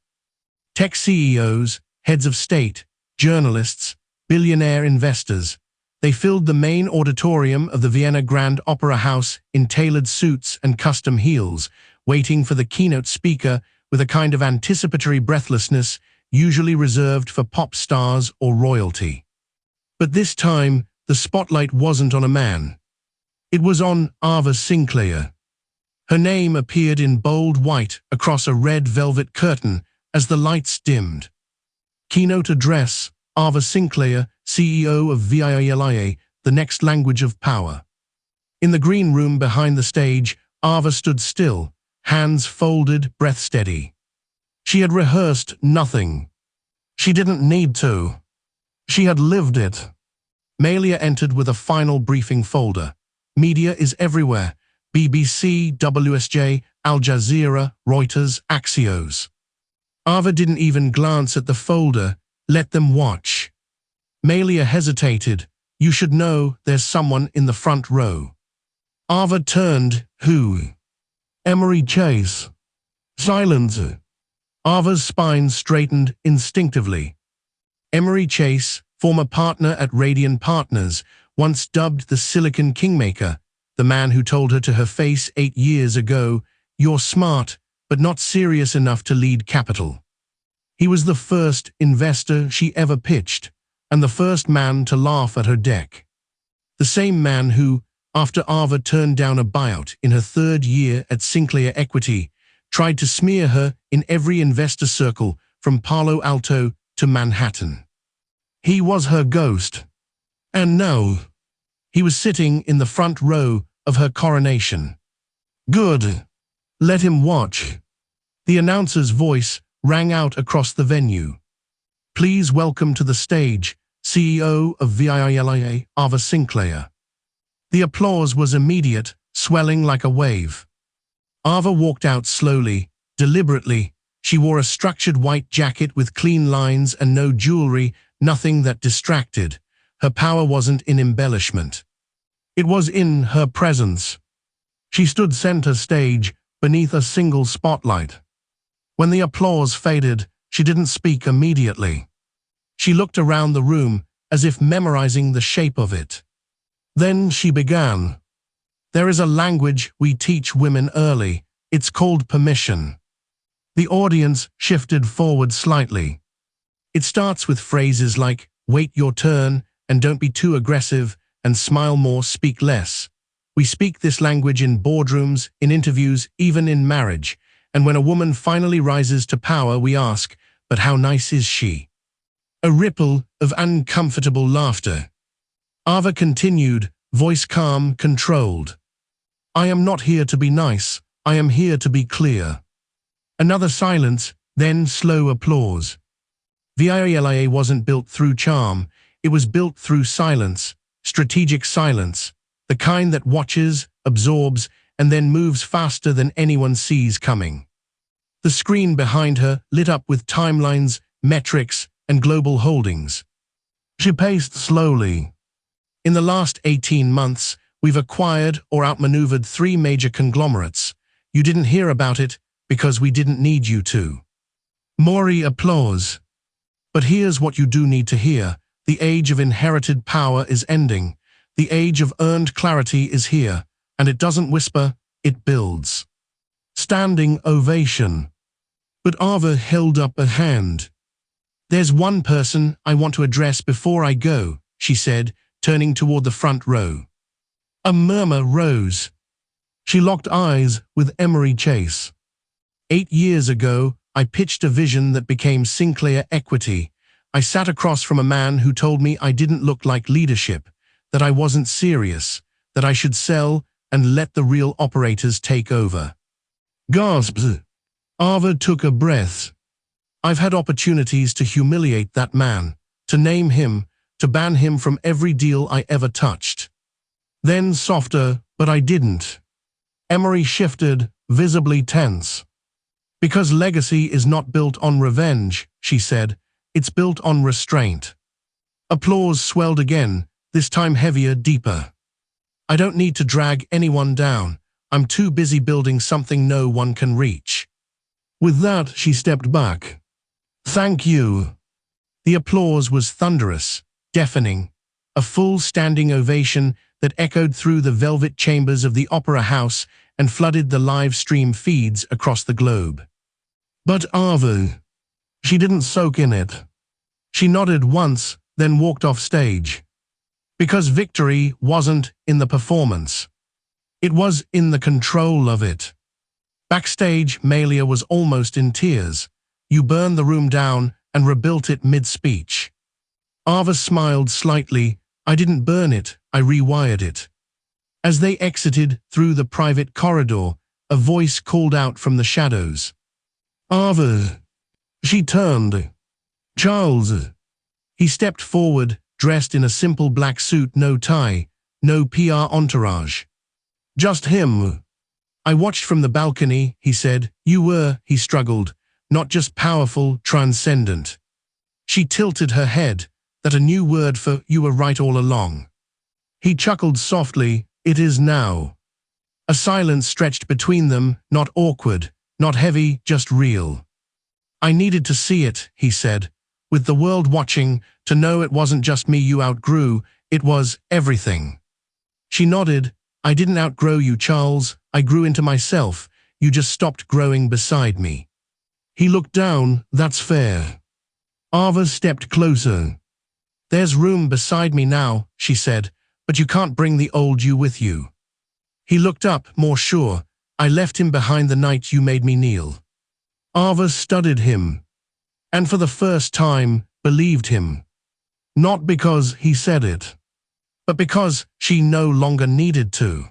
Tech CEOs, heads of state, journalists, billionaire investors. They filled the main auditorium of the Vienna Grand Opera House in tailored suits and custom heels, waiting for the keynote speaker with a kind of anticipatory breathlessness usually reserved for pop stars or royalty. But this time, the spotlight wasn't on a man. It was on Ava Sinclair. Her name appeared in bold white across a red velvet curtain as the lights dimmed. Keynote address, Ava Sinclair, CEO of VIILIA, the next language of power. In the green room behind the stage, Ava stood still, hands folded, breath steady. She had rehearsed nothing. She didn't need to. She had lived it. Malia entered with a final briefing folder. Media is everywhere. BBC, WSJ, Al Jazeera, Reuters, Axios. Ava didn't even glance at the folder. Let them watch. Malia hesitated. You should know there's someone in the front row. Ava turned. Who? Emory Chase. Silence. Ava's spine straightened instinctively. Emory Chase, former partner at Radian Partners, once dubbed the Silicon Kingmaker, the man who told her to her face 8 years ago, "You're smart, but not serious enough to lead capital." He was the first investor she ever pitched, and the first man to laugh at her deck. The same man who, after Ava turned down a buyout in her 3rd year at Sinclair Equity, tried to smear her in every investor circle from Palo Alto to Manhattan. He was her ghost. And now, he was sitting in the front row of her coronation. Good. Let him watch. The announcer's voice rang out across the venue. Please welcome to the stage, CEO of VIILIA, Ava Sinclair. The applause was immediate, swelling like a wave. Ava walked out slowly, deliberately. She wore a structured white jacket with clean lines and no jewelry, nothing that distracted. Her power wasn't in embellishment. It was in her presence. She stood center stage, beneath a single spotlight. When the applause faded, she didn't speak immediately. She looked around the room, as if memorizing the shape of it. Then she began. There is a language we teach women early. It's called permission. The audience shifted forward slightly. It starts with phrases like, wait your turn, and don't be too aggressive, and smile more, speak less. We speak this language in boardrooms, in interviews, even in marriage. And when a woman finally rises to power, we ask, but how nice is she? A ripple of uncomfortable laughter. Ava continued, voice calm, controlled. I am not here to be nice, I am here to be clear. Another silence, then slow applause. VIILIA wasn't built through charm, it was built through silence, strategic silence, the kind that watches, absorbs, and then moves faster than anyone sees coming. The screen behind her lit up with timelines, metrics, and global holdings. She paced slowly. In the last 18 months, we've acquired or outmaneuvered 3 major conglomerates. You didn't hear about it because we didn't need you to. Maury applause. But here's what you do need to hear. The age of inherited power is ending. The age of earned clarity is here, and it doesn't whisper, it builds. Standing ovation. But Ava held up a hand. There's one person I want to address before I go, she said, turning toward the front row. A murmur rose. She locked eyes with Emery Chase. 8 years ago, I pitched a vision that became Sinclair Equity. I sat across from a man who told me I didn't look like leadership, that I wasn't serious, that I should sell and let the real operators take over. Gasps. Ava took a breath. I've had opportunities to humiliate that man, to name him, to ban him from every deal I ever touched. Then softer, but I didn't. Emery shifted, visibly tense. Because legacy is not built on revenge, she said, it's built on restraint. Applause swelled again, this time heavier, deeper. I don't need to drag anyone down. I'm too busy building something no one can reach. With that, she stepped back. Thank you. The applause was thunderous, deafening, a full standing ovation that echoed through the velvet chambers of the Opera House and flooded the live stream feeds across the globe. But Ava, she didn't soak in it. She nodded once, then walked off stage. Because victory wasn't in the performance. It was in the control of it. Backstage, Malia was almost in tears. You burned the room down and rebuilt it mid-speech. Ava smiled slightly. I didn't burn it, I rewired it. As they exited through the private corridor, a voice called out from the shadows. Ava. She turned. Charles. He stepped forward, dressed in a simple black suit, no tie, no PR entourage. Just him. I watched from the balcony, he said. You were, he struggled, not just powerful, transcendent. She tilted her head, that a new word for you were right all along. He chuckled softly, it is now. A silence stretched between them, not awkward, not heavy, just real. I needed to see it, he said, with the world watching, to know it wasn't just me you outgrew, it was everything. She nodded. I didn't outgrow you, Charles. I grew into myself. You just stopped growing beside me. He looked down. That's fair. Ava stepped closer. There's room beside me now, she said, but you can't bring the old you with you. He looked up, more sure. I left him behind the night you made me kneel. Ava studied him, and for the first time, believed him. Not because he said it, but because she no longer needed to.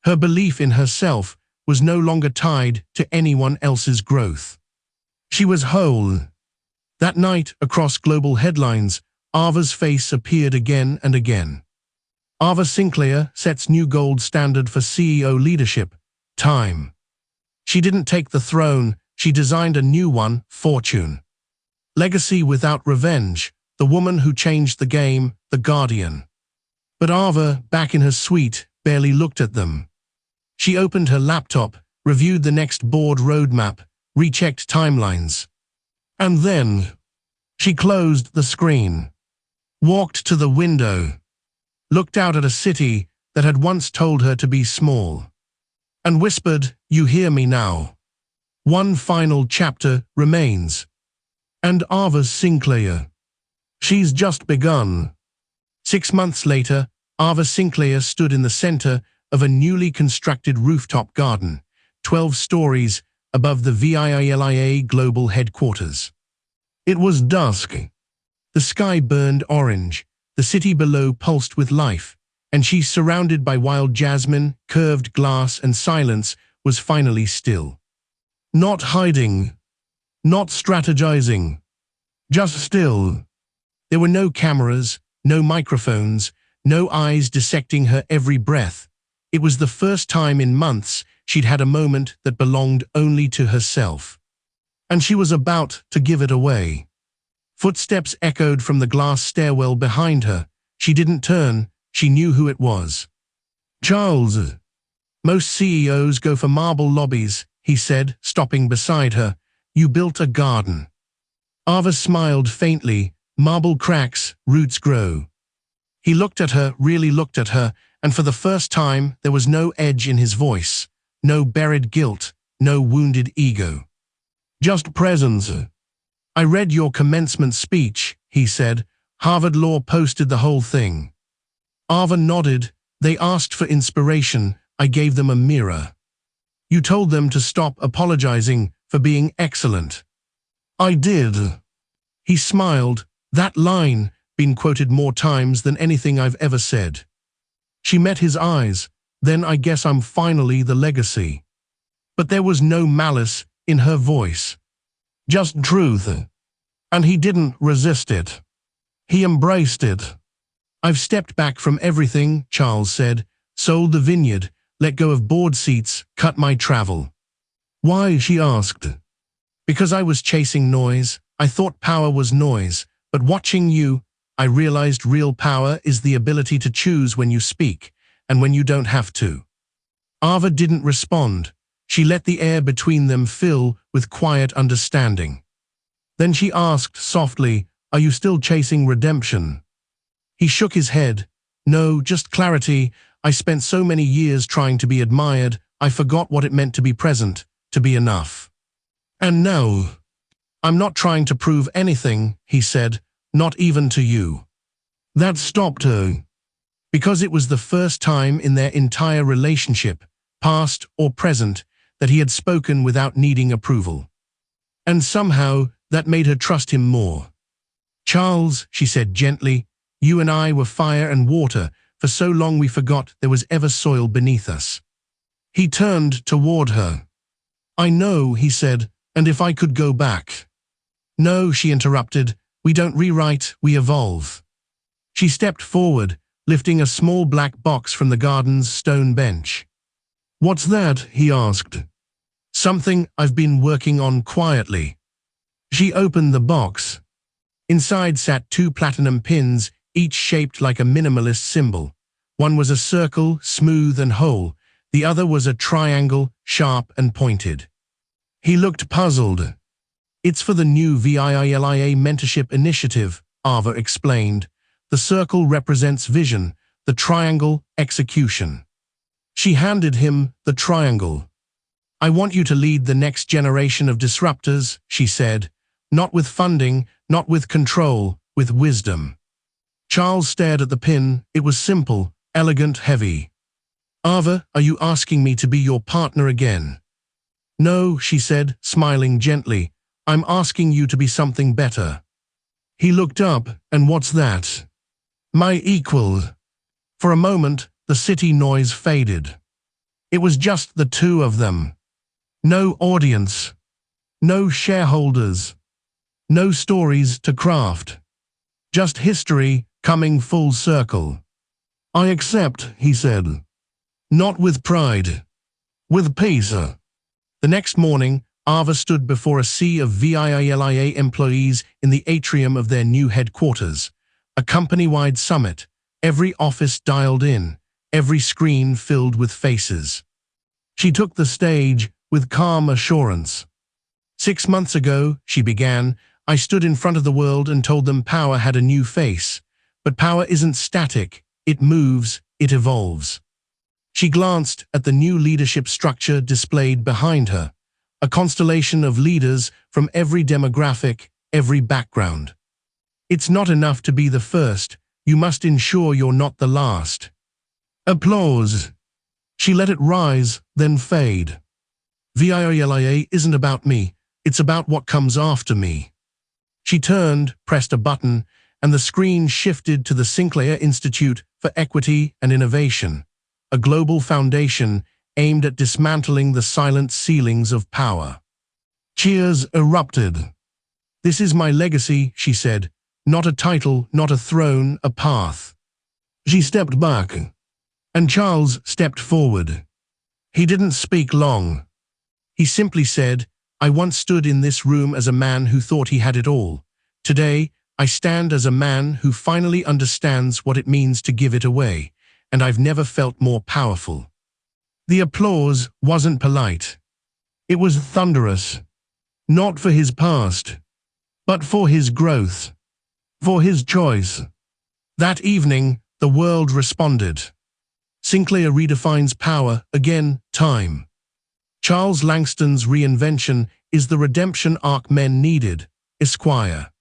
Her belief in herself was no longer tied to anyone else's growth. She was whole. That night, across global headlines, Ava's face appeared again and again. Ava Sinclair sets new gold standard for CEO leadership, time. She didn't take the throne, she designed a new one, fortune. Legacy without revenge, the woman who changed the game, the Guardian. But Ava, back in her suite, barely looked at them. She opened her laptop, reviewed the next board roadmap, rechecked timelines. And then, she closed the screen, walked to the window, looked out at a city that had once told her to be small, and whispered, you hear me now. One final chapter remains. And Ava Sinclair. She's just begun. 6 months later, Ava Sinclair stood in the center of a newly constructed rooftop garden, 12 stories above the VIILIA global headquarters. It was dusk. The sky burned orange, the city below pulsed with life, and she, surrounded by wild jasmine, curved glass, and silence, was finally still. Not hiding, not strategizing, just still. There were no cameras, no microphones, no eyes dissecting her every breath. It was the first time in months she'd had a moment that belonged only to herself. And she was about to give it away. Footsteps echoed from the glass stairwell behind her. She didn't turn, she knew who it was. Charles. Most CEOs go for marble lobbies, he said, stopping beside her. You built a garden. Ava smiled faintly. Marble cracks, roots grow. He looked at her, really looked at her, and for the first time there was no edge in his voice, no buried guilt, no wounded ego. Just presence. I read your commencement speech, he said. Harvard Law posted the whole thing. Ava nodded. They asked for inspiration, I gave them a mirror. You told them to stop apologizing for being excellent. I did. He smiled. That line, been quoted more times than anything I've ever said. She met his eyes. Then I guess I'm finally the legacy. But there was no malice in her voice. Just truth. And he didn't resist it. He embraced it. I've stepped back from everything, Charles said, sold the vineyard, let go of board seats, cut my travel. Why, she asked. Because I was chasing noise. I thought power was noise, but watching you, I realized real power is the ability to choose when you speak, and when you don't have to. Ava didn't respond. She let the air between them fill with quiet understanding. Then she asked softly, "Are you still chasing redemption?" He shook his head. "No, just clarity. I spent so many years trying to be admired, I forgot what it meant to be present, to be enough. And no, I'm not trying to prove anything," he said, "not even to you." That stopped her. Because it was the first time in their entire relationship, past or present, that he had spoken without needing approval. And somehow, that made her trust him more. "Charles," she said gently, "you and I were fire and water. For so long we forgot there was ever soil beneath us." He turned toward her. "I know," he said, "and if I could go back." "No," she interrupted, "we don't rewrite, we evolve." She stepped forward, lifting a small black box from the garden's stone bench. "What's that?" he asked. "Something I've been working on quietly." She opened the box. Inside sat 2 platinum pins, each shaped like a minimalist symbol. One was a circle, smooth and whole. The other was a triangle, sharp and pointed. He looked puzzled. "It's for the new VIILIA mentorship initiative," Ava explained. "The circle represents vision, the triangle, execution." She handed him the triangle. "I want you to lead the next generation of disruptors," she said. "Not with funding, not with control, with wisdom." Charles stared at the pin. It was simple, elegant, heavy. "Ava, are you asking me to be your partner again?" "No," she said, smiling gently. "I'm asking you to be something better." He looked up. "And what's that?" "My equal." For a moment, the city noise faded. It was just the two of them. No audience. No shareholders. No stories to craft. Just history coming full circle. "I accept," he said. "Not with pride. With peace." The next morning, Ava stood before a sea of VIILIA employees in the atrium of their new headquarters. A company-wide summit, every office dialed in, every screen filled with faces. She took the stage with calm assurance. "6 months ago," she began, "I stood in front of the world and told them power had a new face. But power isn't static, it moves, it evolves." She glanced at the new leadership structure displayed behind her, a constellation of leaders from every demographic, every background. "It's not enough to be the first, you must ensure you're not the last." Applause. She let it rise, then fade. "VIILIA isn't about me, it's about what comes after me." She turned, pressed a button, and the screen shifted to the Sinclair Institute for Equity and Innovation, a global foundation aimed at dismantling the silent ceilings of power. Cheers erupted. "This is my legacy," she said. "Not a title, not a throne, a path." She stepped back, and Charles stepped forward. He didn't speak long. He simply said, "I once stood in this room as a man who thought he had it all. Today, I stand as a man who finally understands what it means to give it away, and I've never felt more powerful." The applause wasn't polite. It was thunderous. Not for his past, but for his growth, for his choice. That evening, the world responded. Sinclair redefines power, again, time. Charles Langston's reinvention is the redemption arc men needed, Esquire.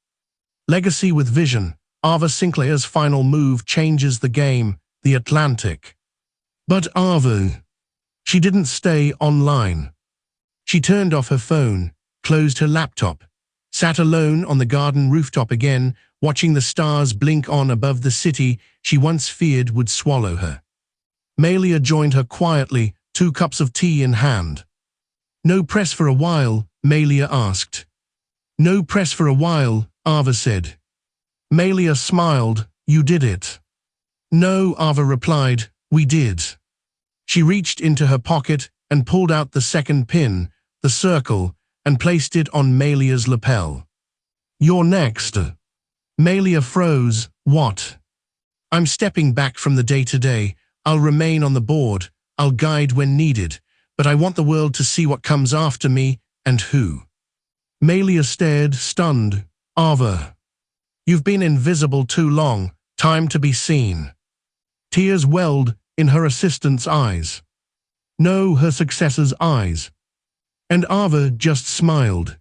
Legacy with vision, Ava Sinclair's final move changes the game, the Atlantic. But Ava, She didn't stay online. She turned off her phone, closed her laptop, sat alone on the garden rooftop again, watching the stars blink on above the city she once feared would swallow her. Malia joined her quietly, 2 cups of tea in hand. "No press for a while?" Malia asked. "No press for a while," Ava said. Malia smiled. "You did it." "No," Ava replied, "we did." She reached into her pocket and pulled out the second pin, the circle, and placed it on Malia's lapel. "You're next." Malia froze. "What?" "I'm stepping back from the day-to-day. I'll remain on the board. I'll guide when needed. But I want the world to see what comes after me and who." Malia stared, stunned. "Ava, you've been invisible too long. Time to be seen." Tears welled in her assistant's eyes. No, her successor's eyes. And Ava just smiled.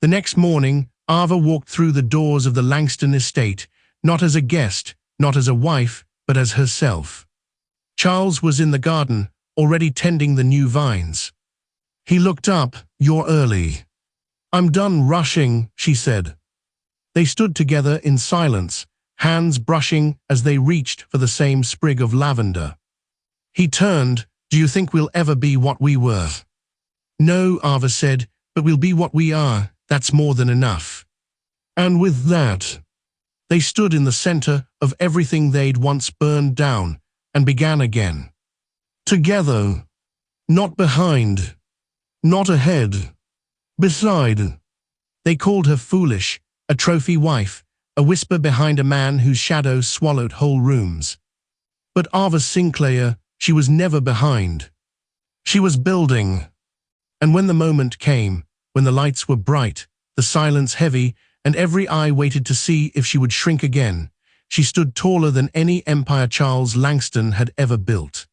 The next morning, Ava walked through the doors of the Langston estate, not as a guest, not as a wife, but as herself. Charles was in the garden, already tending the new vines. He looked up. "You're early." "I'm done rushing," she said. They stood together in silence, hands brushing as they reached for the same sprig of lavender. He turned. "Do you think we'll ever be what we were?" "No," Ava said, "but we'll be what we are. That's more than enough." And with that, they stood in the center of everything they'd once burned down and began again. Together. Not behind. Not ahead. Beside. They called her foolish, a trophy wife, a whisper behind a man whose shadow swallowed whole rooms. But Ava Sinclair, she was never behind. She was building. And when the moment came, when the lights were bright, the silence heavy, and every eye waited to see if she would shrink again, she stood taller than any empire Charles Langston had ever built.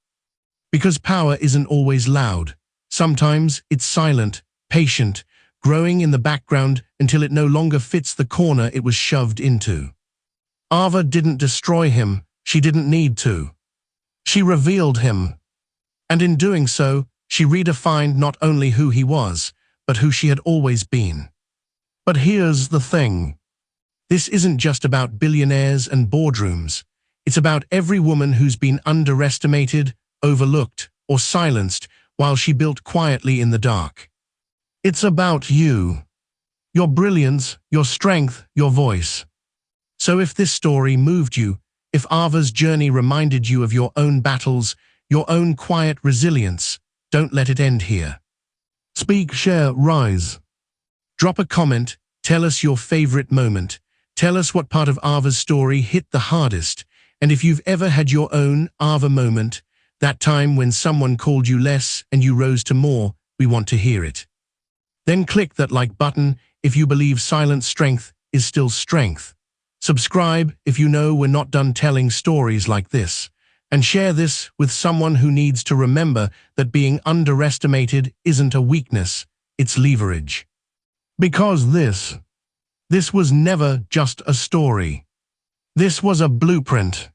Because power isn't always loud. Sometimes it's silent, patient, growing in the background until it no longer fits the corner it was shoved into. Ava didn't destroy him. She didn't need to. She revealed him. And in doing so, she redefined not only who he was, but who she had always been. But here's the thing. This isn't just about billionaires and boardrooms. It's about every woman who's been underestimated, overlooked, or silenced while she built quietly in the dark. It's about you. Your brilliance, your strength, your voice. So if this story moved you, if Ava's journey reminded you of your own battles, your own quiet resilience, don't let it end here. Speak, share, rise. Drop a comment, tell us your favorite moment. Tell us what part of Ava's story hit the hardest, and if you've ever had your own Ava moment, that time when someone called you less and you rose to more, we want to hear it. Then click that like button if you believe silent strength is still strength. Subscribe if you know we're not done telling stories like this. And share this with someone who needs to remember that being underestimated isn't a weakness, it's leverage. Because this was never just a story. This was a blueprint.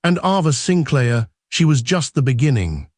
And Ava Sinclair, she was just the beginning.